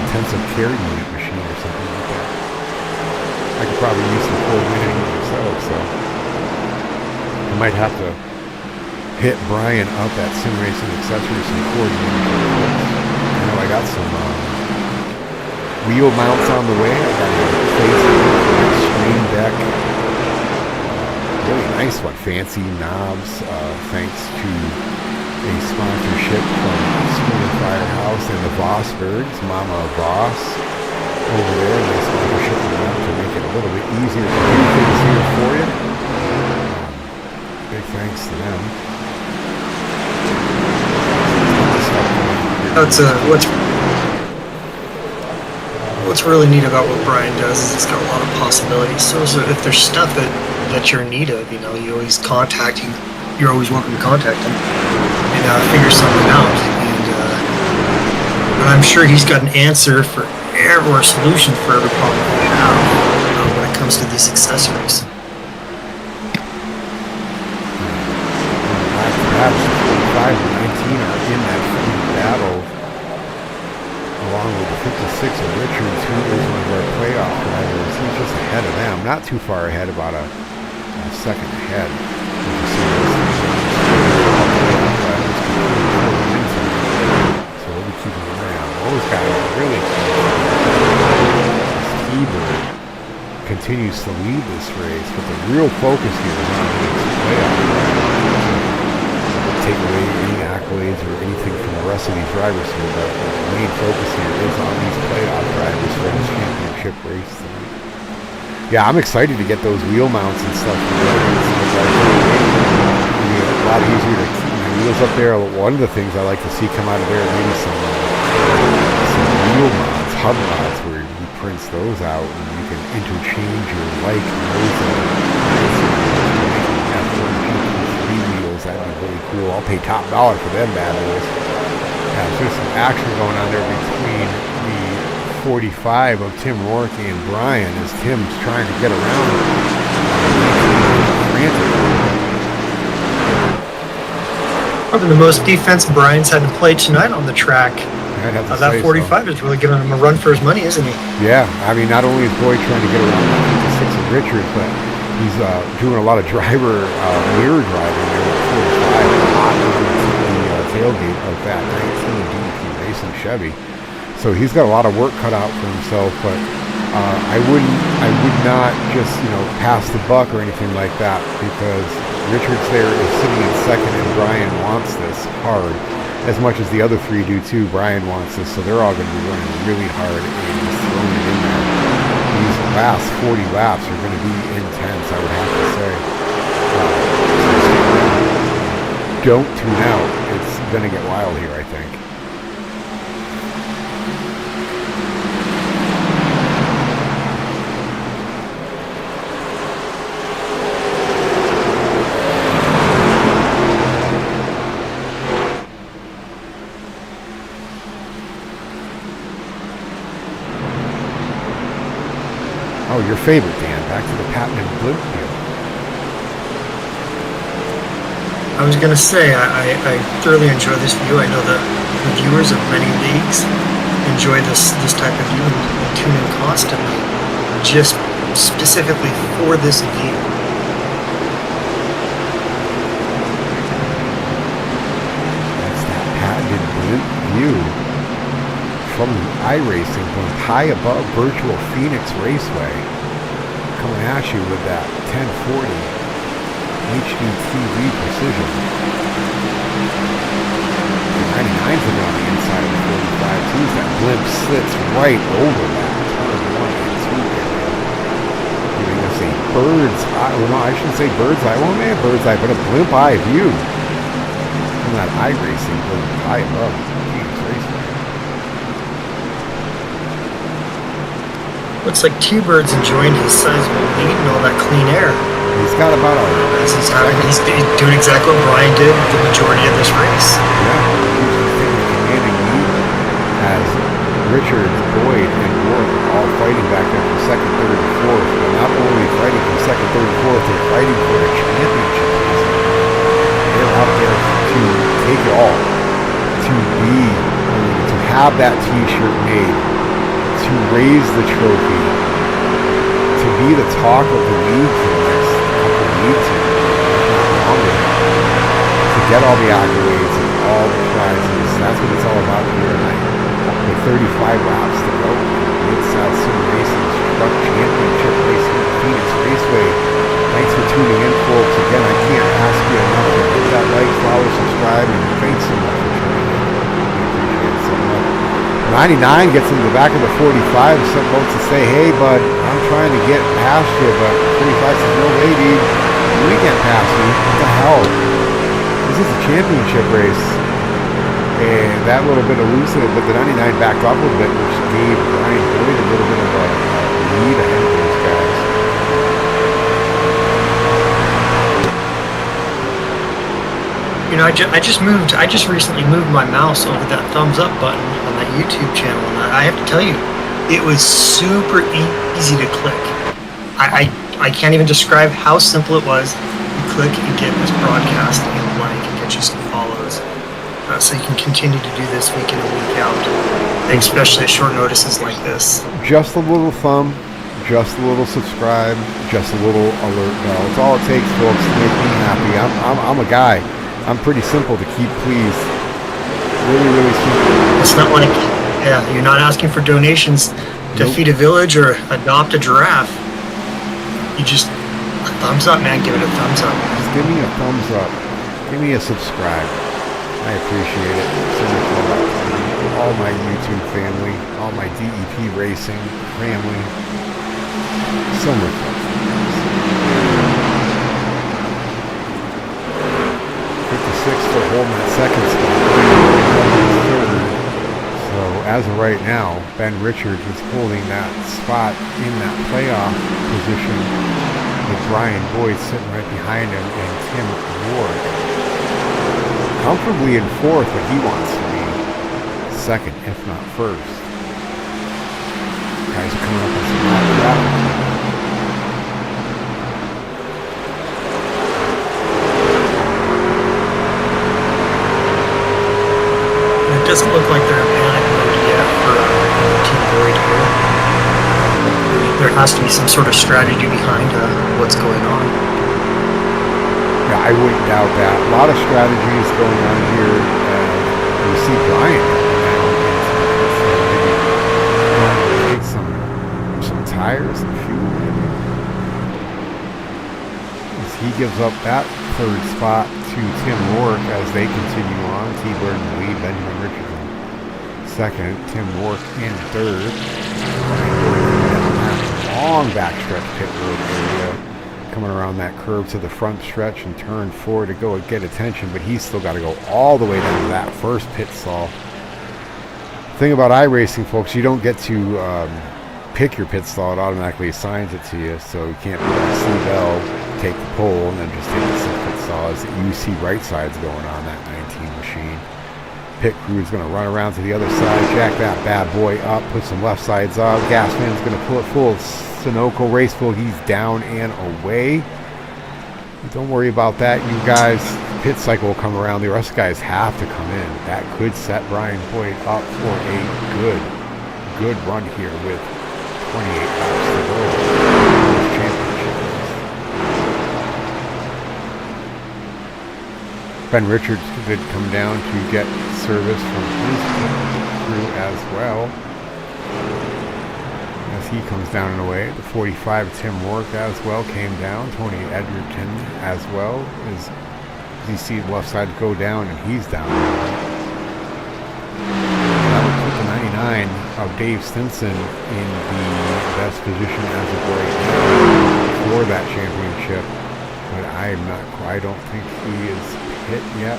intensive care unit machine or something like that. I could probably use some coordinating myself, so I might have to hit Brian up at Sim Racing Accessories and coordinating. I know I got some wheel mounts on the way. I got a Extreme Deck. Really nice one. Fancy knobs. Thanks to a sponsorship from Spooner Firehouse and the Vossbergs, Mama Voss over there. Nice sponsorship from them to make it a little bit easier to do things here for you. Big thanks to them. What's really neat about what Brian does is it's got a lot of possibilities. So if there's stuff that you're in need of, you always contact him. You're always welcome to contact him and figure something out. And I'm sure he's got an answer or a solution for every problem you have when it comes to these accessories. Perhaps 45 and 19 are in that battle, along with the 56 of Richard, who is one of our playoff drivers. He's just ahead of them, not too far ahead, about a second ahead. So we'll be keeping an eye on those guys. Really, Hebert continues to lead this race, but the real focus here is on his playoff. Take away any accolades or anything from the rest of these drivers here, but the main focus here is on these playoff drivers for this championship race tonight. Yeah, I'm excited to get those wheel mounts and stuff. It's a lot easier to keep my wheels up there. One of the things I like to see come out of there, maybe some wheel mounts, hub mounts, where he prints those out and you can interchange your like that'd be really cool. I'll pay top dollar for them bad boys. Yeah, there's some action going on there between the 45 of Tim Rourke and Brian as Tim's trying to get around. Probably the most defense Brian's had to play tonight on the track. I'd have to That say 45 is really giving him a run for his money, isn't he? Yeah, I mean, not only is Boyd trying to get around the 56 of Richards, but he's doing a lot of driver mirror driving there with 45 hot over the tailgate of that 19 DEP Racing Chevy. So he's got a lot of work cut out for himself, but I would not just, pass the buck or anything like that, because Richards there is sitting in second and Brian wants this hard. As much as the other three do too, Brian wants this, so they're all going to be running really hard and just throwing it in there. These last 40 laps are going to be intense, I would have to say. Don't tune out. It's going to get wild here, I think. Oh, your favorite, Dan. Back to the patented blimp deal. I was going to say, I thoroughly enjoy this view. I know the viewers of many leagues enjoy this type of view and tune in constantly, just specifically for this view. That's that patented blimp view from the iRacing, going high above virtual Pheonix Raceway, coming at you with that 1040 HDTV precision. The 99's looking on the inside of the 45 too. That blimp sits right over that turn 1 and 2 area, giving us a bird's eye. Well, no, I shouldn't say bird's eye. Well, maybe a bird's eye, but a blimp eye view from that iRacing going high above Pheonix Raceway. Looks like T-Bird's enjoying his sizable lead and all that clean air. He's got about a... He's doing exactly what Brian did the majority of this race. Yeah, he's taking a commanding lead as Richard, Boyd, and Ward are all fighting back there for second, third, and fourth. But not only fighting for second, third, and fourth, they're fighting for a championship. They're out there to take it all, to have that T-shirt made, to raise the trophy, to be the talk of the league for the next couple of weeks, if not longer, to get all the accolades and all the prizes. That's what it's all about here tonight. With 35 laps to go, Mid-South Sim Racing's Truck Championship race here at Pheonix Raceway. Thanks for tuning in, folks. Again, I can't ask you enough to hit that like, follow, subscribe, and thanks so much for tuning in. We appreciate it so much. 99 gets into the back of the 45. Some folks to say, hey, bud, I'm trying to get past you, but 45 says, no way, dude. We can't pass you. What the hell? This is a championship race. And that little bit elusive, but the 99 backed off a little bit, which gave Brian Boyd a little bit of a lead ahead of those guys. I just recently moved my mouse over that thumbs up button on that YouTube channel, and I have to tell you, it was super easy to click. I can't even describe how simple it was. You click and get this broadcast and like and get you some follows, so you can continue to do this week in and week out, especially at short notices like this. Just a little thumb, just a little subscribe, just a little alert bell. It's all it takes, folks, to make me happy. I'm a guy. I'm pretty simple to keep pleased. Really, really simple. It's not like, you're not asking for donations to feed a village or adopt a giraffe. You just, a thumbs up, man. Give it a thumbs up. Just give me a thumbs up. Give me a subscribe. I appreciate it so much more. All my YouTube family, all my DEP racing family. So much love. 56 for holding that second spot. So as of right now, Ben Richards is holding that spot in that playoff position with Brian Boyd sitting right behind him and Tim Ward comfortably in fourth, but he wants to be second, if not first. Guys are coming up with some hot traffic. It doesn't look like they're in panic Team Void here. There has to be some sort of strategy behind what's going on. Yeah, I wouldn't doubt that. A lot of strategies going on here. You see Brian take some tires and fuel. As he gives up that third spot to Tim Rourke as they continue on. T-Bird in the lead, Benjamin Richardson second, Tim Rourke in third. Long backstretch pit road area, coming around that curve to the front stretch and turn 4 to go and get attention, but he's still got to go all the way down to that first pit stall. Thing about iRacing, folks, you don't get to pick your pit stall. It automatically assigns it to you, so you can't be like Steve Bell, take the pole and then just take the 6 pit stall. As you see right sides going on that 19 machine. Pit crew is going to run around to the other side, jack that bad boy up, put some left sides up. Gasman's going to pull it full. Sunoco Raceville, he's down and away. Don't worry about that, you guys. Pit cycle will come around. The rest of the guys have to come in. That could set Brian Boyd up for a good run here with 28 laps to go. Ben Richards did come down to get service from his crew as well. As he comes down and away, the 45 Tim Rourke as well came down. Tony Edgerton as well. As you see the left side go down and he's down. That would put the 99 of Dave Stinson in the best position as of right now for that championship. But I don't think he is hit yet.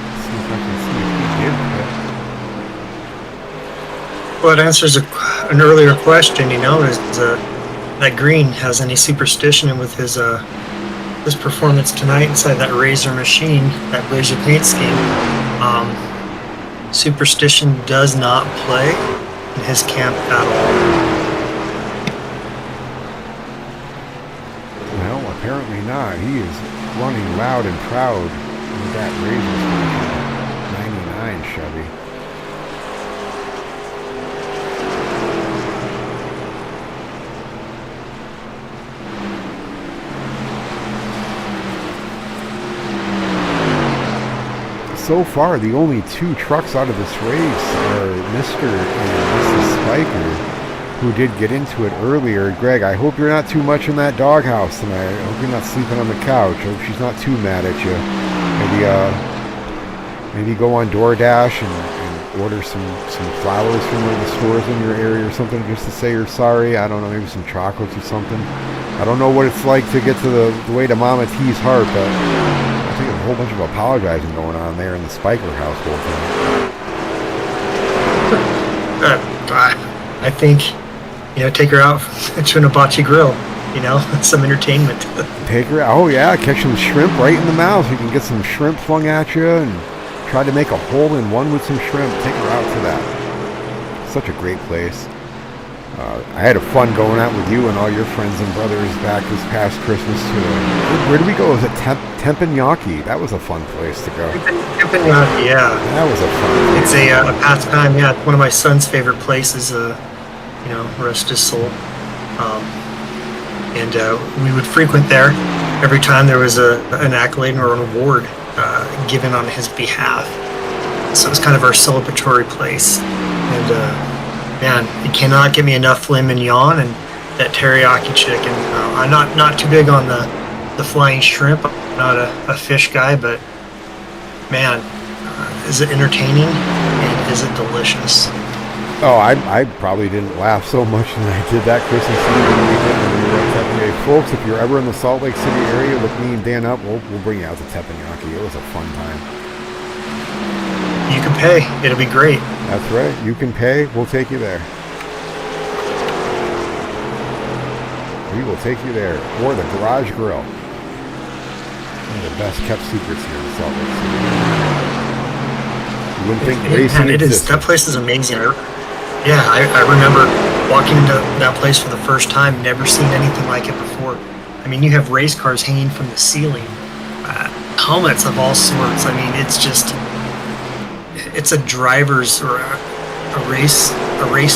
Let's see if I can see if he did hit. Well, it answers an earlier question, is that Green has any superstition with his performance tonight inside that Razor machine, that Razor paint scheme. Superstition does not play in his camp at all. Well, apparently not. He is running loud and proud with that Razor 99 Chevy. So far, the only 2 trucks out of this race are Mr. and Mrs. Spiker, who did get into it earlier. Greg, I hope you're not too much in that doghouse tonight. I hope you're not sleeping on the couch. I hope she's not too mad at you. Maybe go on DoorDash and order some flowers from one of the stores in your area or something just to say you're sorry. I don't know, maybe some chocolates or something. I don't know what it's like to get to the way to Mama T's heart, but I think there's a whole bunch of apologizing going on there in the Spiker household tonight. I think, take her out to an hibachi grill, some entertainment. Take her out. Oh, yeah, catch some shrimp right in the mouth. You can get some shrimp flung at you and try to make a hole-in-one with some shrimp. Take her out to that. Such a great place. I had a fun going out with you and all your friends and brothers back this past Christmas to where did we go? Was it Teppanyaki? That was a fun place to go. Teppanyaki, yeah. That was a fun place. It's a pastime, yeah. One of my son's favorite places, rest his soul. And we would frequent there every time there was an accolade or an award given on his behalf. So it was kind of our celebratory place. And man, you cannot get me enough filet mignon and that teriyaki chicken. I'm not too big on the flying shrimp. I'm not a fish guy, but man, is it entertaining and is it delicious? Oh, I probably didn't laugh so much than I did that Christmas Eve weekend when we were at Teppanyaki. Folks, if you're ever in the Salt Lake City area, look me and Dan up. We'll bring you out to Teppanyaki. It was a fun time. You can pay. It'll be great. That's right. You can pay. We'll take you there. We will take you there. Or the Garage Grill. One of the best kept secrets here in Salt Lake City. You wouldn't think racing existed. That place is amazing. I remember walking into that place for the first time, never seen anything like it before. I mean, you have race cars hanging from the ceiling, helmets of all sorts. I mean, it's a driver's or a a race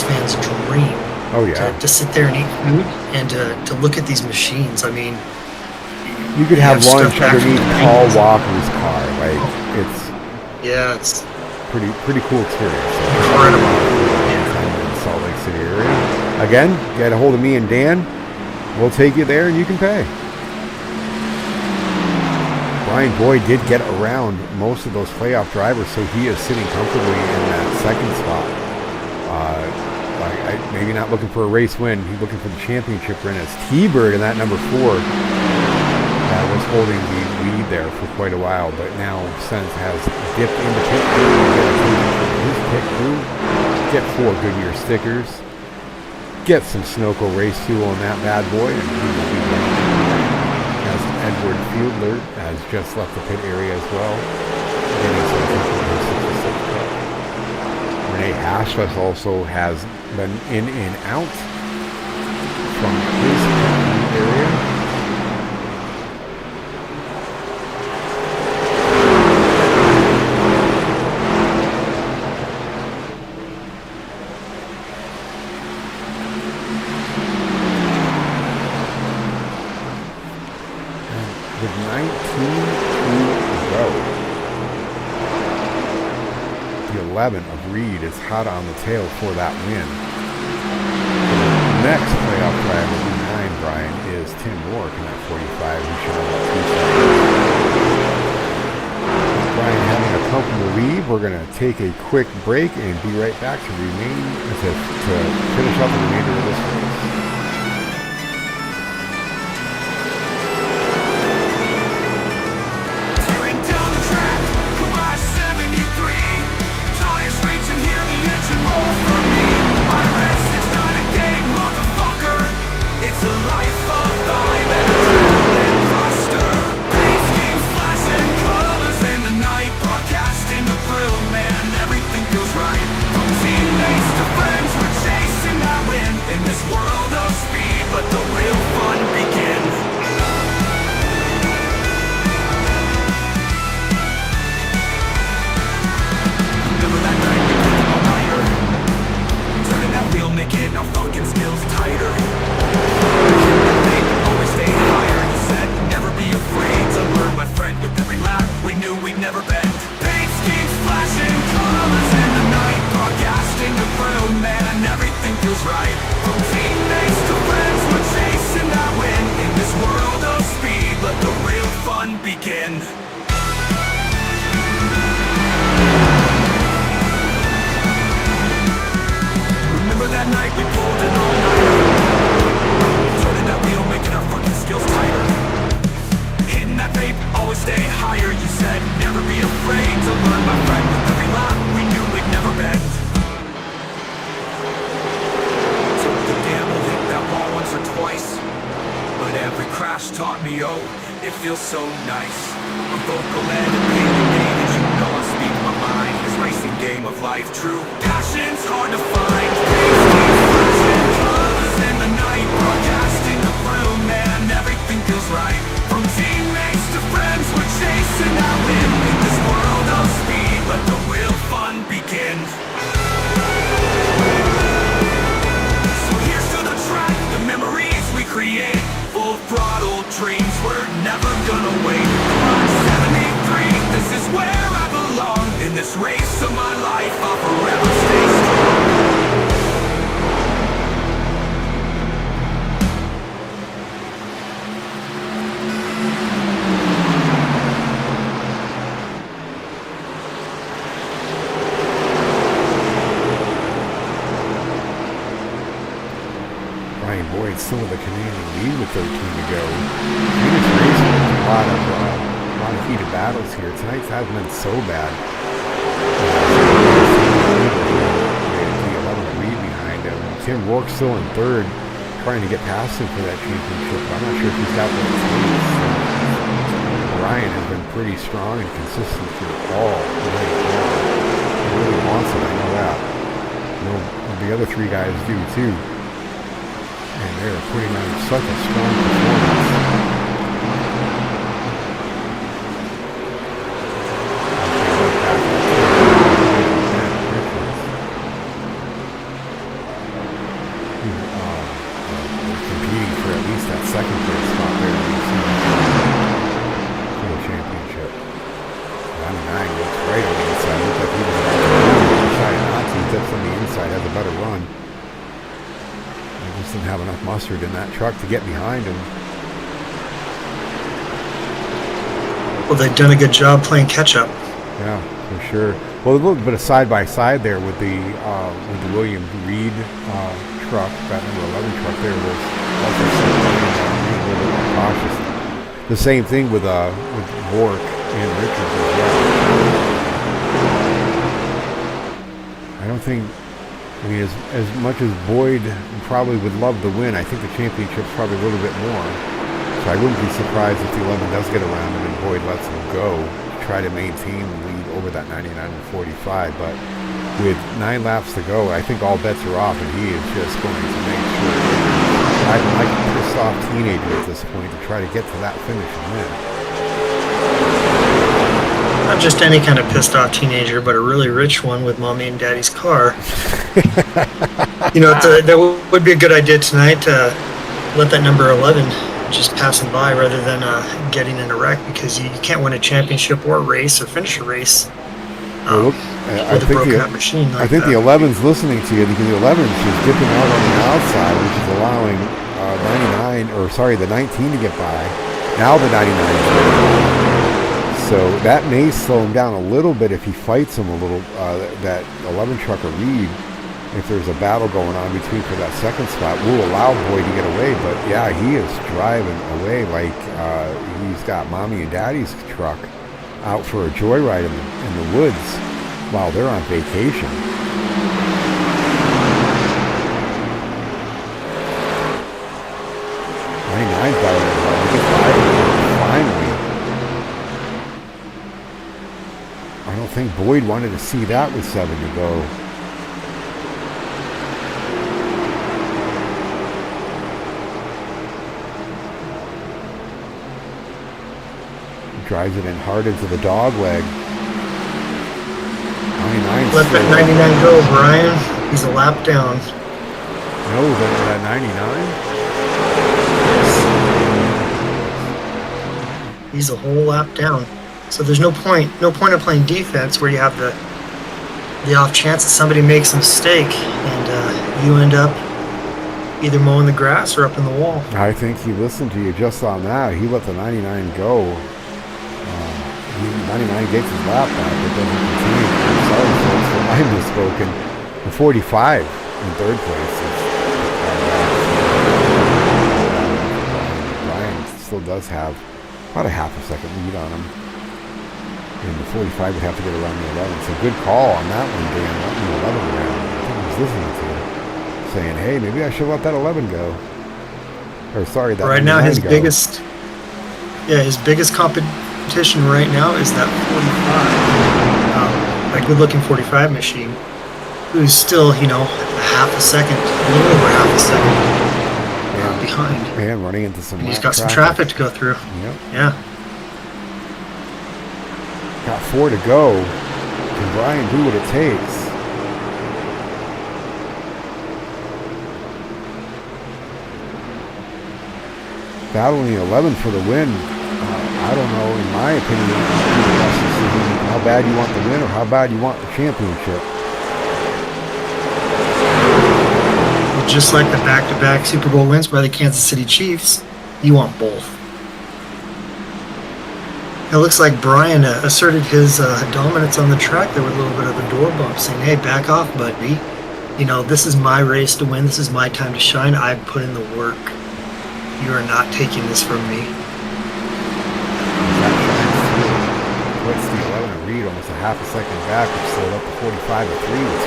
fan's dream. Oh yeah. To sit there and eat food and to look at these machines. I mean, You could have stuff lunch back underneath from the Paul 90s. Walker's car. Like, it's It's pretty cool experience. incredible. In Salt Lake City area. Again, get a hold of me and Dan. We'll take you there and you can pay. Brian Boyd did get around most of those playoff drivers, so he is sitting comfortably in that second spot. Maybe not looking for a race win. He's looking for the championship win. It's T-Bird in that number 4 was holding the lead there for quite a while, but now since has dipped into pit crew and his pit crew, get 4 Goodyear stickers, get some Sunoco race fuel in that bad boy, and he will be running. As Edward Fiedler has just left the pit area as well, getting some Renee Hashfuss also has been in and out from his area. With 19 to go. The 11 of Reed is hot on the tail for that win. The next playoff driver behind Brian is Tim Rourke in that 45, who shot about 2 seconds. Brian having a comfortable lead. We're going to take a quick break and be right back to finish up the remainder of this race. Still with the Canadian lead with 13 to go. Phoenix racing a lot of heated battles here. Tonight's hasn't been so bad. The 11 lead behind him. Tim Rourke still in third, trying to get past him for that championship. I'm not sure if he's got what it takes. Ryan has been pretty strong and consistent through all night long. He really wants it, I know that. The other 3 guys do too. And they're putting on such a strong performance. bastard in that truck to get behind him. Well, they've done a good job playing catch-up. Yeah, for sure. Well, a little bit of side-by-side there with the William Reed truck, that number 11 truck there was also a little bit more cautious. The same thing with Bork and Richards as well. I don't think, I mean, as much as Boyd probably would love the win, I think the championship's probably a little bit more. So I wouldn't be surprised if the 11 does get around him and Boyd lets him go to try to maintain the lead over that 99 and 45. But with 9 laps to go, I think all bets are off, and he is just going to make sure. I'm like a pissed off teenager at this point to try to get to that finish and win. Not just any kind of pissed off teenager, but a really rich one with mommy and daddy's car. That would be a good idea tonight to let that number 11 just passing by rather than getting in a wreck, because you can't win a championship or a race or finish a race with a broken up machine like I think that. the 11's listening to you, because the 11's just dipping out on the outside, which is allowing the 19 to get by. Now the 99 is by. So that may slow him down a little bit if he fights him a little, that 11 trucker Reed. If there's a battle going on between for that second spot, we'll allow Boyd to get away. But yeah, he is driving away like he's got mommy and daddy's truck out for a joyride in the woods while they're on vacation. Nine's got it. Finally. I don't think Boyd wanted to see that with 7 to go. Drives it in hard into the dog leg. 99. Let that 99 go, Brian. He's a lap down. No, that 99. He's a whole lap down. So there's no point of playing defense where you have the off chance that somebody makes a mistake and you end up either mowing the grass or up in the wall. I think he listened to you just on that. He let the 99 go. 99 gets his lap back, but doesn't continue. I'm sorry, folks, for my misspoken. The 45 in third place is Brian still does have about a half a second lead on him. And the 45 would have to get around the 11. So good call on that one, Dan, letting the 11 around. I think he was listening to you, saying, hey, maybe I should let that 11 go. Or sorry, that right now his go. biggest competition right now is that 45, a good-looking 45 machine, who's still, a half a second, a little over half a second behind. And running into some. And he's got some traffic to go through. Yep. Yeah. Got 4 to go. Can Brian do what it takes? Battling 11 for the win. I don't know, in my opinion, how bad you want the win or how bad you want the championship. Just like the back-to-back Super Bowl wins by the Kansas City Chiefs, you want both. It looks like Brian asserted his dominance on the track there with a little bit of a door bump, saying, hey, back off, buddy. This is my race to win. This is my time to shine. I've put in the work. You are not taking this from me. What's the 11 and Reed almost a half a second back, which slowed up to 45 to 3 with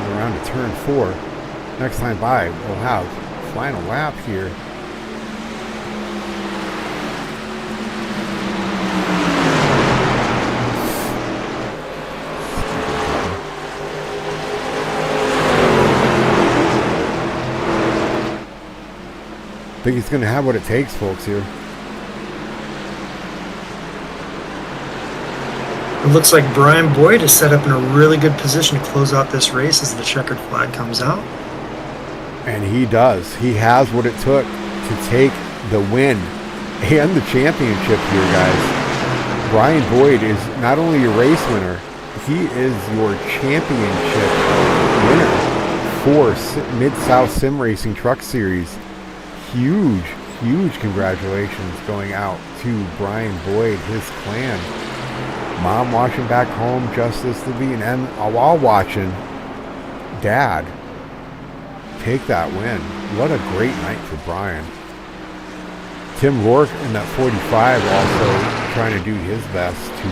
2. Around to turn 4. Next time by, we'll have final lap here. I think he's going to have what it takes, folks, here. It looks like Brian Boyd is set up in a really good position to close out this race as the checkered flag comes out. And he does. He has what it took to take the win and the championship here, guys. Brian Boyd is not only your race winner, he is your championship winner for Mid-South Sim Racing Truck Series. Huge congratulations going out to Brian Boyd, his clan. Mom watching back home, Justice Levine, and while watching Dad take that win. What a great night for Brian. Tim Rourke in that 45 also trying to do his best to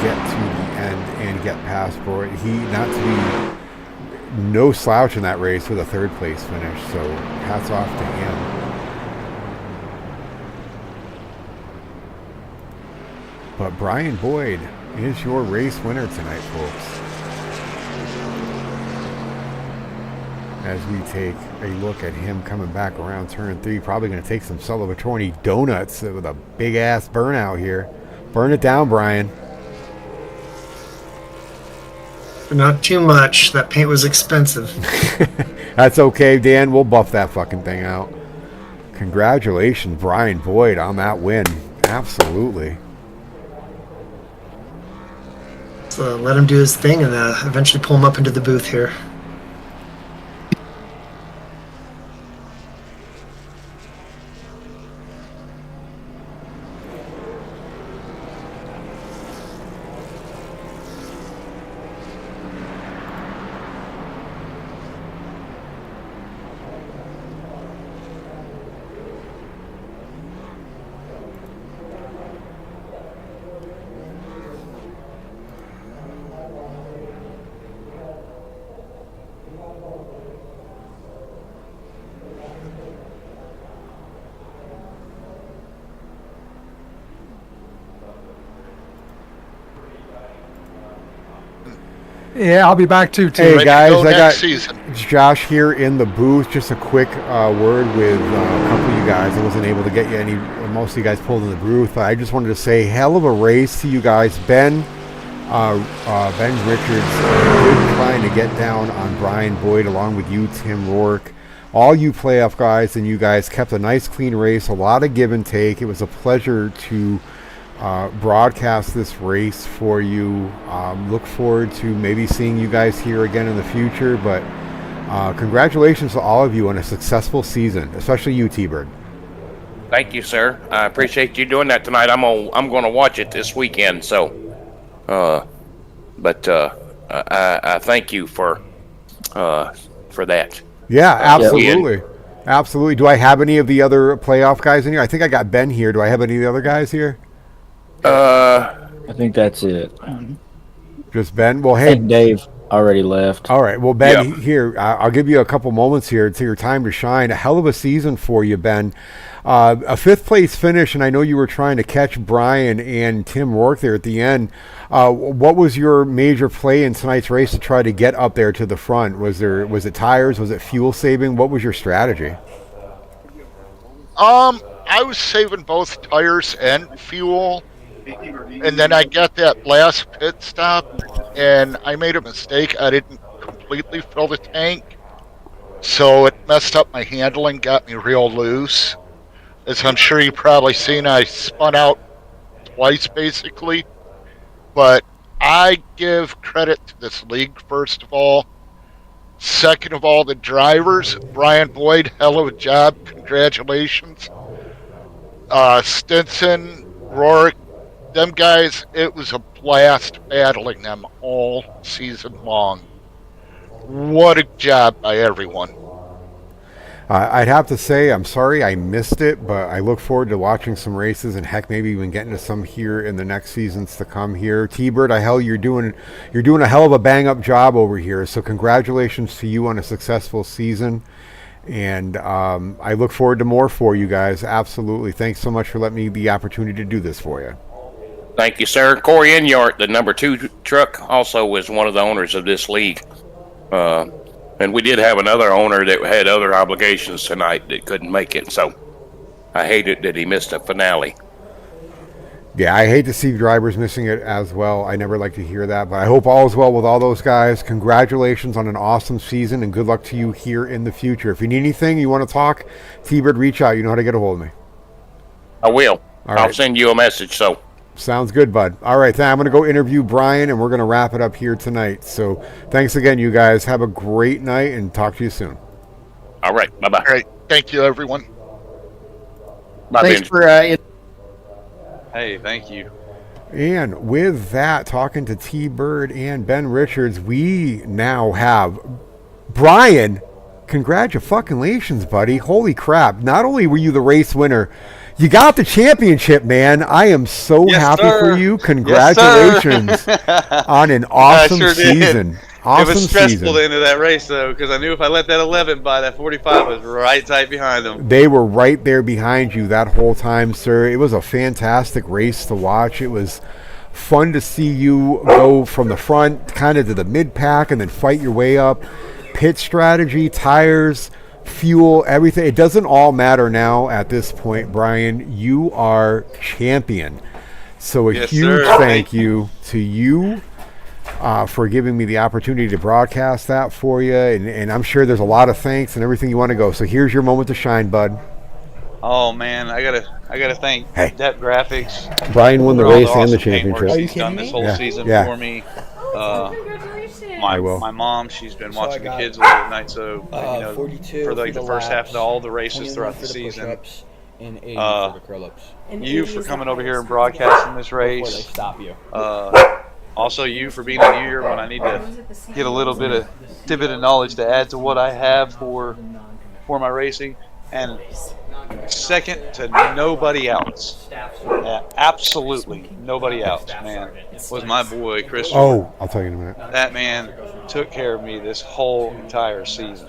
get to the end and get past Boyd. He not to be no slouch in that race with a third place finish, so hats off to him. But Brian Boyd is your race winner tonight, folks. As we take a look at him coming back around turn 3, probably going to take some celebratory donuts with a big ass burnout here. Burn it down, Brian. Not too much. That paint was expensive. That's okay, Dan. We'll buff that fucking thing out. Congratulations, Brian Boyd, on that win. Absolutely. So let him do his thing and eventually pull him up into the booth here. Yeah, I'll be back too. Hey guys, I got season. Josh here in the booth. Just a quick word with a couple of you guys. I wasn't able to get you any. Most of you guys pulled in the booth. I just wanted to say, hell of a race to you guys. Ben Richards trying to get down on Brian Boyd along with you, Tim Rourke. All you playoff guys and you guys kept a nice, clean race. A lot of give and take. It was a pleasure to broadcast this race for you. Look forward to maybe seeing you guys here again in the future, but congratulations to all of you on a successful season, especially you, T-Bird. Thank you, sir. I appreciate you doing that tonight. I'm gonna watch it this weekend, so I thank you for that. Yeah, absolutely. Absolutely. Do I have any of the other playoff guys in here? I think I got Ben here. Do I have any of the other guys here? I think that's it. Just Ben? Well, I hey. think Dave already left. All right. Well, Ben, here, I'll give you a couple moments here to your time to shine. A hell of a season for you, Ben. A fifth place finish, and I know you were trying to catch Brian and Tim Rourke there at the end. What was your major play in tonight's race to try to get up there to the front? Was it tires? Was it fuel saving? What was your strategy? I was saving both tires and fuel, and then I got that last pit stop, and I made a mistake. I didn't completely fill the tank, so it messed up my handling, got me real loose. As I'm sure you've probably seen, I spun out twice, basically. But I give credit to this league, first of all. Second of all, the drivers. Brian Boyd, hell of a job. Congratulations. Stinson, Rourke, them guys, it was a blast battling them all season long. What a job by everyone. I'd have to say I'm sorry I missed it, but I look forward to watching some races and heck, maybe even getting to some here in the next seasons to come here. T-Bird, you're doing a hell of a bang up job over here. So congratulations to you on a successful season, and I look forward to more for you guys. Absolutely. Thanks so much for letting me the opportunity to do this for you. Thank you, sir. Corey Enyart, the number 2 truck, also was one of the owners of this league. And we did have another owner that had other obligations tonight that couldn't make it, so I hated that he missed a finale. Yeah, I hate to see drivers missing it as well. I never like to hear that, but I hope all is well with all those guys. Congratulations on an awesome season, and good luck to you here in the future. If you need anything, you want to talk, T-Bird, reach out. You know how to get a hold of me. I will. All I'll right. send you a message. So Sounds good, bud. All right, I'm going to go interview Brian, and we're going to wrap it up here tonight. So thanks again, you guys. Have a great night, and talk to you soon. all right. Bye bye. All right. Thank you, everyone. Bye, Thanks Ben. for Hey, thank you. And with that, talking to T-Bird and Ben Richards, we now have Brian. Congratulations, buddy. Holy crap. Not only were you the race winner, you got the championship, man. I am so Yes, happy sir. for you. Yes, Congratulations on an awesome sure did. season. Awesome it was stressful season. the end of that race, though, because I knew if I let that 11 by, that 45 was right tight behind them. They were right there behind you that whole time, sir. It was a fantastic race to watch. It was fun to see you go from the front kind of to the mid-pack and then fight your way up. Pit strategy, tires, fuel, everything. It doesn't all matter now at this point, Brian. You are champion. So a Yes, huge sir. thank you to you for giving me the opportunity to broadcast that for you. And I'm sure there's a lot of thanks and everything you want to go. So here's your moment to shine, bud. Oh man, I gotta thank Hey. Dep Graphics. Brian won the for all race and the awesome paint work championship. He's done this whole Yeah, season yeah. for me. Congratulations. I will. My mom, she's been So I watching the got, kids late at night, so 42 for like the first half of all the races 21 throughout for the the season. push-ups, and 80 Uh, for the curl-ups. You for coming over here and broadcasting this Before they race. stop you. Also, you for being a New Year when I need to get a little bit of tidbit of knowledge to add to what I have for my racing. And second to nobody else, absolutely nobody else, man, was my boy Chris. Oh, I'll tell you in a minute. That man took care of me this whole entire season.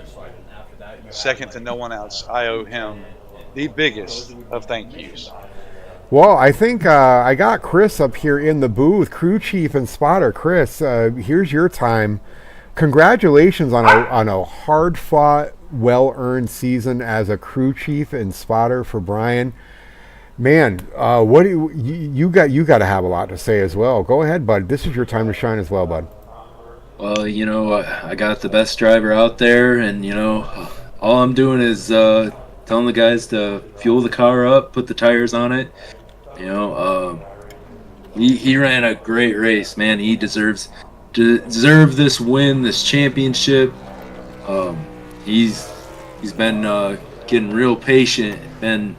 Second to no one else. I owe him the biggest of thank yous. Well, I think I got Chris up here in the booth, crew chief and spotter. Chris, here's your time. Congratulations on a hard-fought, well-earned season as a crew chief and spotter for Brian. Man, what do you got to have a lot to say as well. Go ahead, bud. This is your time to shine as well, bud. Well, I got the best driver out there, and all I'm doing is telling the guys to fuel the car up, put the tires on it. He ran a great race, man. He deserved this win, this championship. He's been getting real patient, been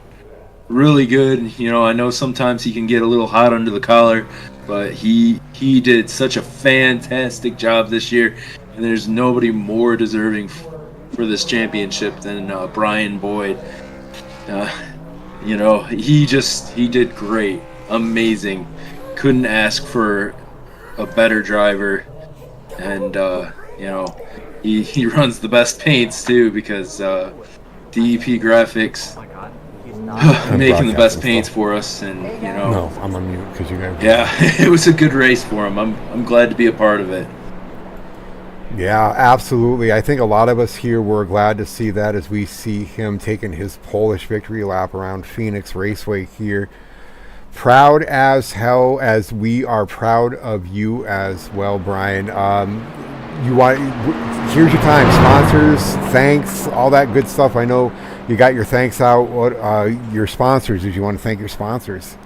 really good. I know sometimes he can get a little hot under the collar, but he did such a fantastic job this year, and there's nobody more deserving for this championship than Brian Boyd. He did great, amazing. Couldn't ask for a better driver, and he runs the best paints too, because DEP Graphics making the best paints for us, and No, I'm on mute because you guys. yeah, it was a good race for him. I'm glad to be a part of it. Yeah, absolutely. I think a lot of us here were glad to see that as we see him taking his Polish victory lap around Pheonix Raceway here. Proud as hell, as we are proud of you as well, Brian. Here's your time. Sponsors, thanks, all that good stuff. I know you got your thanks out. What your sponsors? Did you want to thank your sponsors?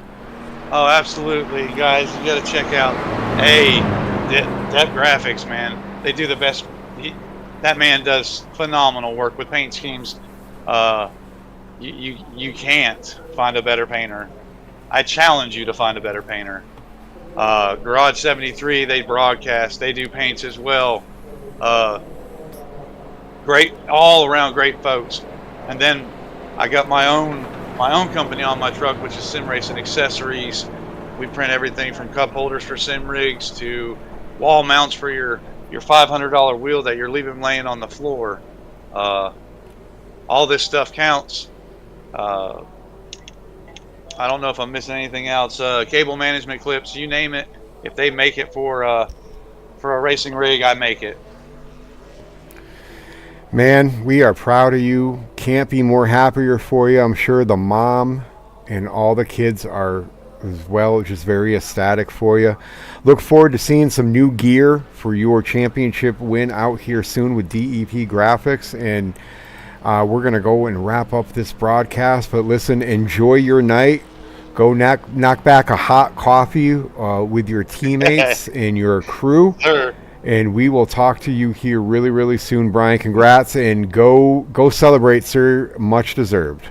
Oh, absolutely, guys. You got to check out Dep Graphics, man. They do the best. That man does phenomenal work with paint schemes. You can't find a better painter. I challenge you to find a better painter. Garage 73, they broadcast. They do paints as well. Great, all around great folks. And then I got my own company on my truck, which is Sim Racing Accessories. We print everything from cup holders for sim rigs to wall mounts for your $500 wheel that you're leaving laying on the floor. All this stuff counts. I don't know if I'm missing anything else. Cable management clips, you name it. If they make it for a racing rig, I make it. Man, we are proud of you. Can't be more happier for you. I'm sure the mom and all the kids are as well. Just very ecstatic for you. Look forward to seeing some new gear for your championship win out here soon with DEP Graphics. And we're going to go and wrap up this broadcast. But listen, enjoy your night. Go knock back a hot coffee with your teammates and your crew. Sir. And we will talk to you here really, really soon, Brian. Congrats, and go celebrate, sir. Much deserved.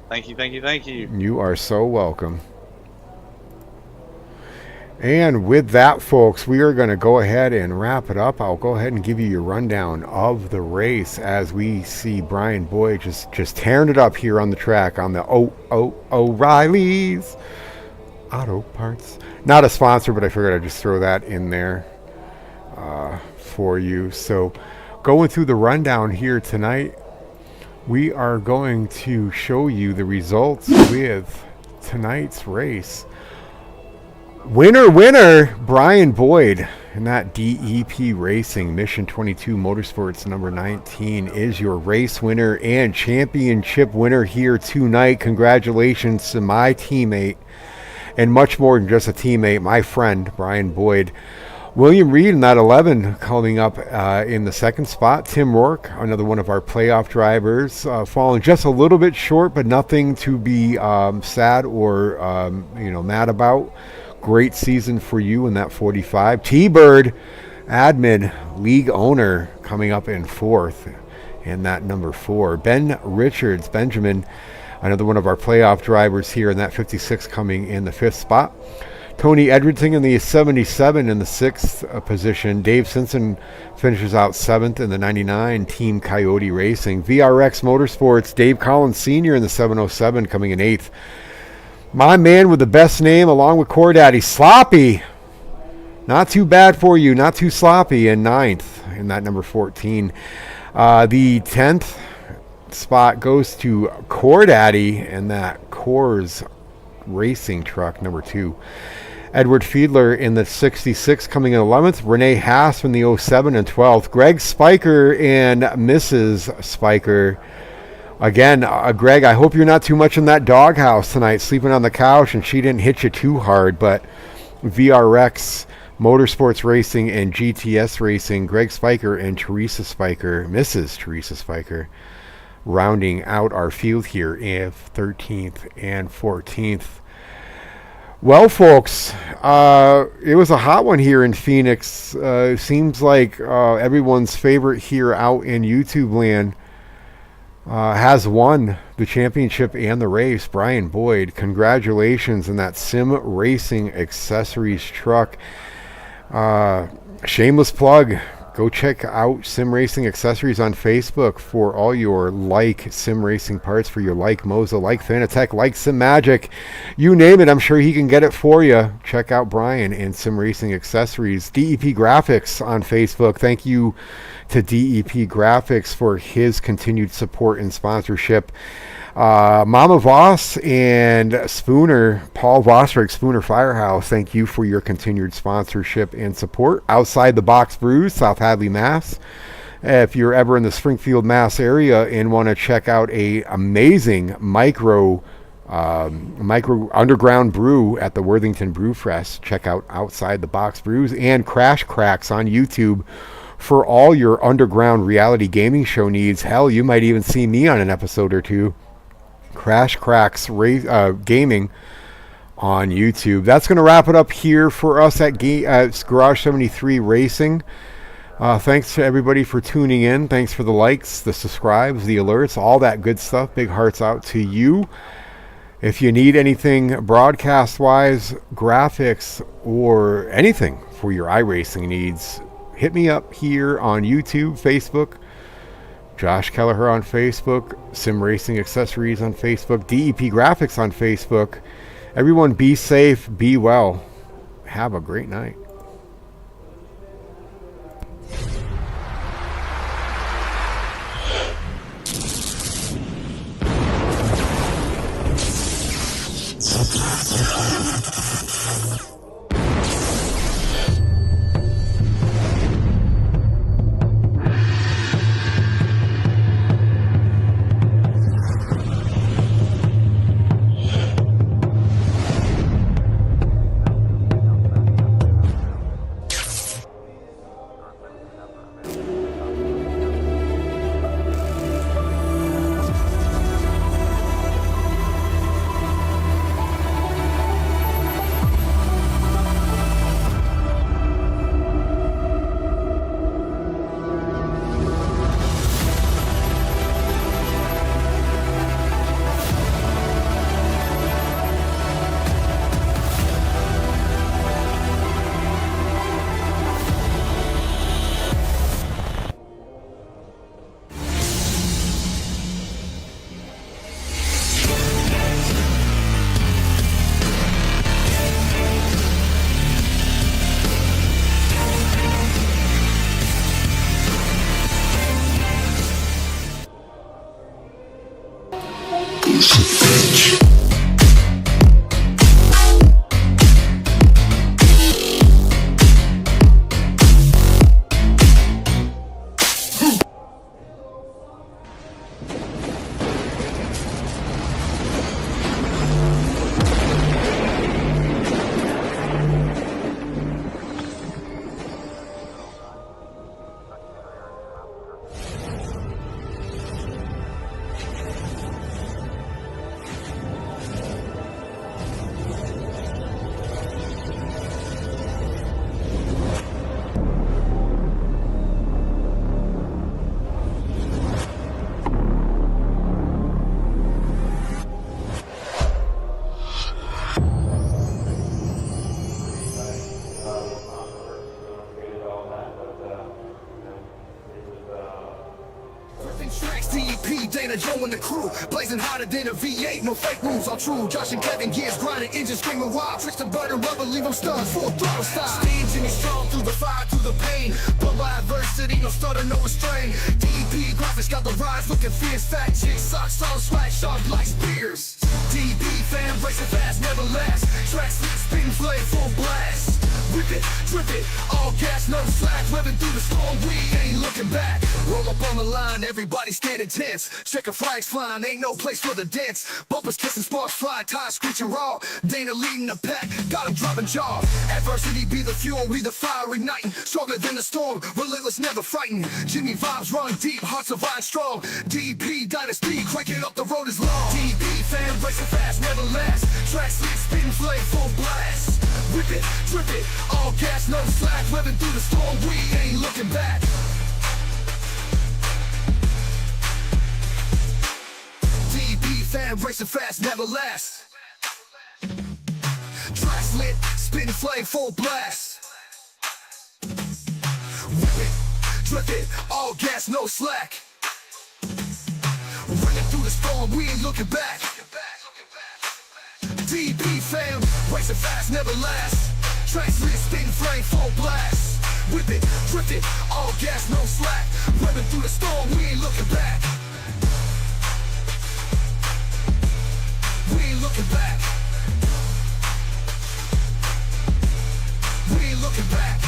Thank you, thank you, thank you. You are so welcome. And with that, folks, we are going to go ahead and wrap it up. I'll go ahead and give you your rundown of the race as we see Brian Boyd just tearing it up here on the track on the O'Reilly's Auto Parts. Not a sponsor, but I figured I'd just throw that in there for you. So going through the rundown here tonight, we are going to show you the results with tonight's race. Winner, Brian Boyd in that DEP Racing Mission 22 Motorsports number 19 is your race winner and championship winner here tonight. Congratulations to my teammate, and much more than just a teammate, my friend Brian Boyd. William Reed in that 11 coming up in the second spot. Tim Rourke, another one of our playoff drivers, falling just a little bit short, but nothing to be sad or mad about. Great season for you in that 45. T-Bird, admin, league owner, coming up in fourth in that number 4. Ben Richards, Benjamin, another one of our playoff drivers here in that 56, coming in the 5th spot. Tony Edgerton in the 77 in the 6th position. Dave Simpson finishes out 7th in the 99, Team Coyote Racing. VRX Motorsports, Dave Collins Sr. in the 707 coming in 8th. My man with the best name, along with Core Daddy, Sloppy. Not too bad for you, not too sloppy, in 9th in that number 14. The 10th spot goes to Core Daddy and that Coors Racing truck, number 2. Edward Fiedler in the 66 coming in 11th. Renee Haas in the 07 and 12th. Greg Spiker and Mrs. Spiker. Again, Greg, I hope you're not too much in that doghouse tonight, sleeping on the couch, and she didn't hit you too hard. But VRX Motorsports Racing and GTS Racing, Greg Spiker and Teresa Spiker, Mrs. Teresa Spiker, rounding out our field here in 13th and 14th. Well, folks, it was a hot one here in Phoenix. Seems like everyone's favorite here out in YouTube land has won the championship and the race. Brian Boyd, congratulations in that Sim Racing Accessories truck. Shameless plug. Go check out Sim Racing Accessories on Facebook for all your sim racing parts for your Moza, Fanatec, Sim Magic. You name it, I'm sure he can get it for you. Check out Brian and Sim Racing Accessories. DEP Graphics on Facebook. Thank you to DEP Graphics for his continued support and sponsorship. Mama Voss and Spooner, Paul Vossrick, Spooner Firehouse, thank you for your continued sponsorship and support. Outside the Box Brews, South Hadley, Mass. If you're ever in the Springfield, Mass area and want to check out a amazing micro underground brew at the Worthington Brew Fest, check out Outside the Box Brews and Crash Cracks on YouTube for all your underground reality gaming show needs. Hell, you might even see me on an episode or two. Crash Cracks Gaming on YouTube. That's going to wrap it up here for us at Garage 73 Racing. Thanks to everybody for tuning in. Thanks for the likes, the subscribes, the alerts, all that good stuff. Big hearts out to you. If you need anything broadcast-wise, graphics, or anything for your iRacing needs, hit me up here on YouTube, Facebook, Josh Kelleher on Facebook, Sim Racing Accessories on Facebook, DEP Graphics on Facebook. Everyone be safe, be well. Have a great night. Dana, Joe and the crew, blazing hotter than a V8, no fake moves, all true. Josh and Kevin gears grinding, engines screaming wild, tricks to burn and rubber, leave them stunned, full throttle style. Steam Jimmy strong through the fire, through the pain, but by adversity, no stutter, no restraint. DP graphics got the rise, looking fierce, fat chicks, socks, all swag, sharp like spears. DB fan, racing fast, never last, track slick, spin flame, full blast. Whip it, drip it, all gas, no slack, webbing through the storm, we ain't looking back. Roll up on the line, everybody standing tense, checking flags flying, ain't no place for the dents. Bumpers kissing, sparks fly, tires screeching raw, Dana leading the pack, got him dropping jaw. Adversity be the fuel, we the fire igniting, stronger than the storm, relentless, never frightened. Jimmy vibes run deep, hearts of iron strong, DP dynasty, cranking up, the road is long. DP fan, racing fast, never last, track slick, spin flame, full blast. Whip it, drip it, all gas, no slack, webbing through the storm, we ain't looking back. DB fan, racing fast, never last. Track lit, spin flame, full blast. Whip it, drip it, all gas, no slack. Running through the storm, we ain't looking back. DB fam, racing fast, never last. Tracks lit, spin flame, full blast. Whip it, drip it, all gas, no slack. Running through the storm, we ain't looking back. We ain't looking back. We ain't looking back.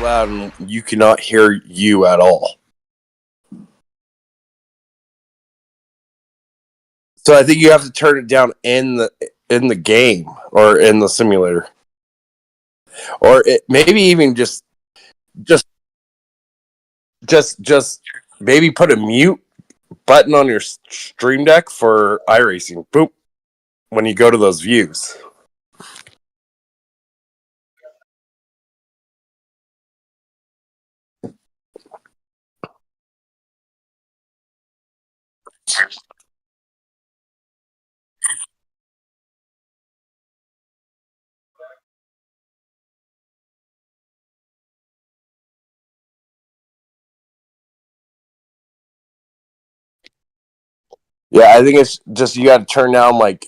Loud and you cannot hear you at all. So I think you have to turn it down in the game or in the simulator, or maybe even just maybe put a mute button on your stream deck for iRacing. Boop when you go to those views. Yeah, I think it's just you got to turn down like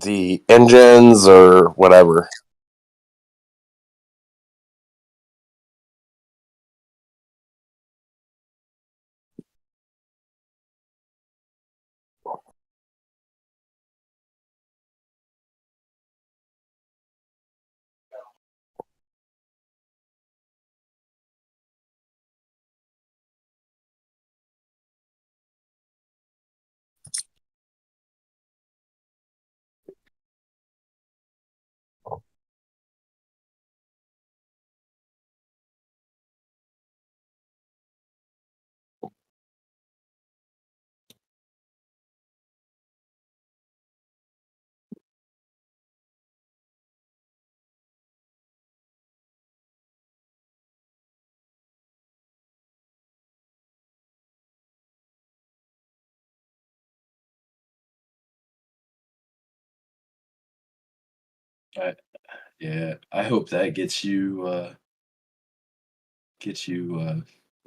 the engines or whatever. Yeah, I hope that gets you. What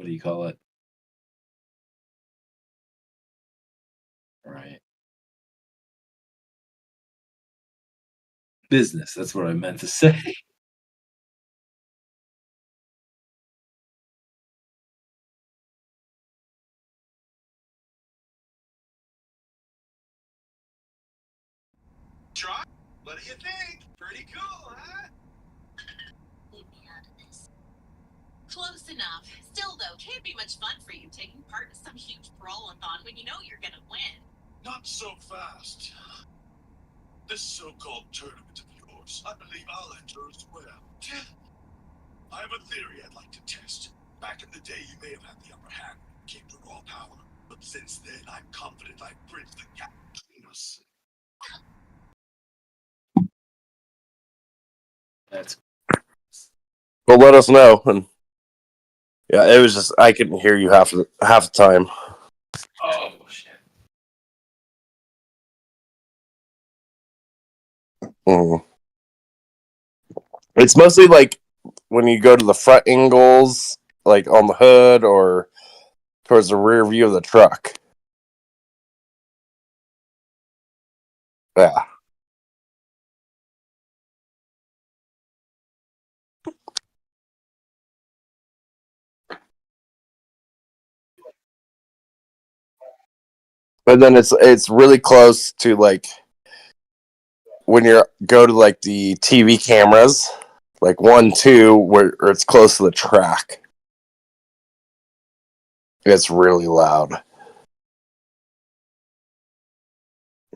do you call it? Right. Business. That's what I meant to say. Try? What do you think? Pretty cool, huh? Leave me out of this. Close enough. Still, though, can't be much fun for you taking part in some huge brawlathon when you know you're gonna win. Not so fast. This so-called tournament of yours, I believe I'll enter as well. I have a theory I'd like to test. Back in the day, you may have had the upper hand when it came to raw power, but since then, I'm confident I've bridged the gap between us. That's Well, let us know. And yeah, it was just I couldn't hear you half the time. oh shit. Mm. It's mostly like when you go to the front angles, like on the hood or towards the rear view of the truck. Yeah. But then it's really close to like when you go to like the TV cameras, like 1, 2, where it's close to the track. It's really loud.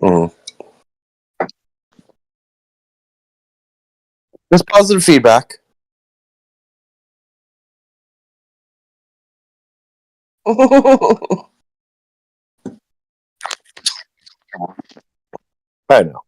Mm. Just positive feedback. I know.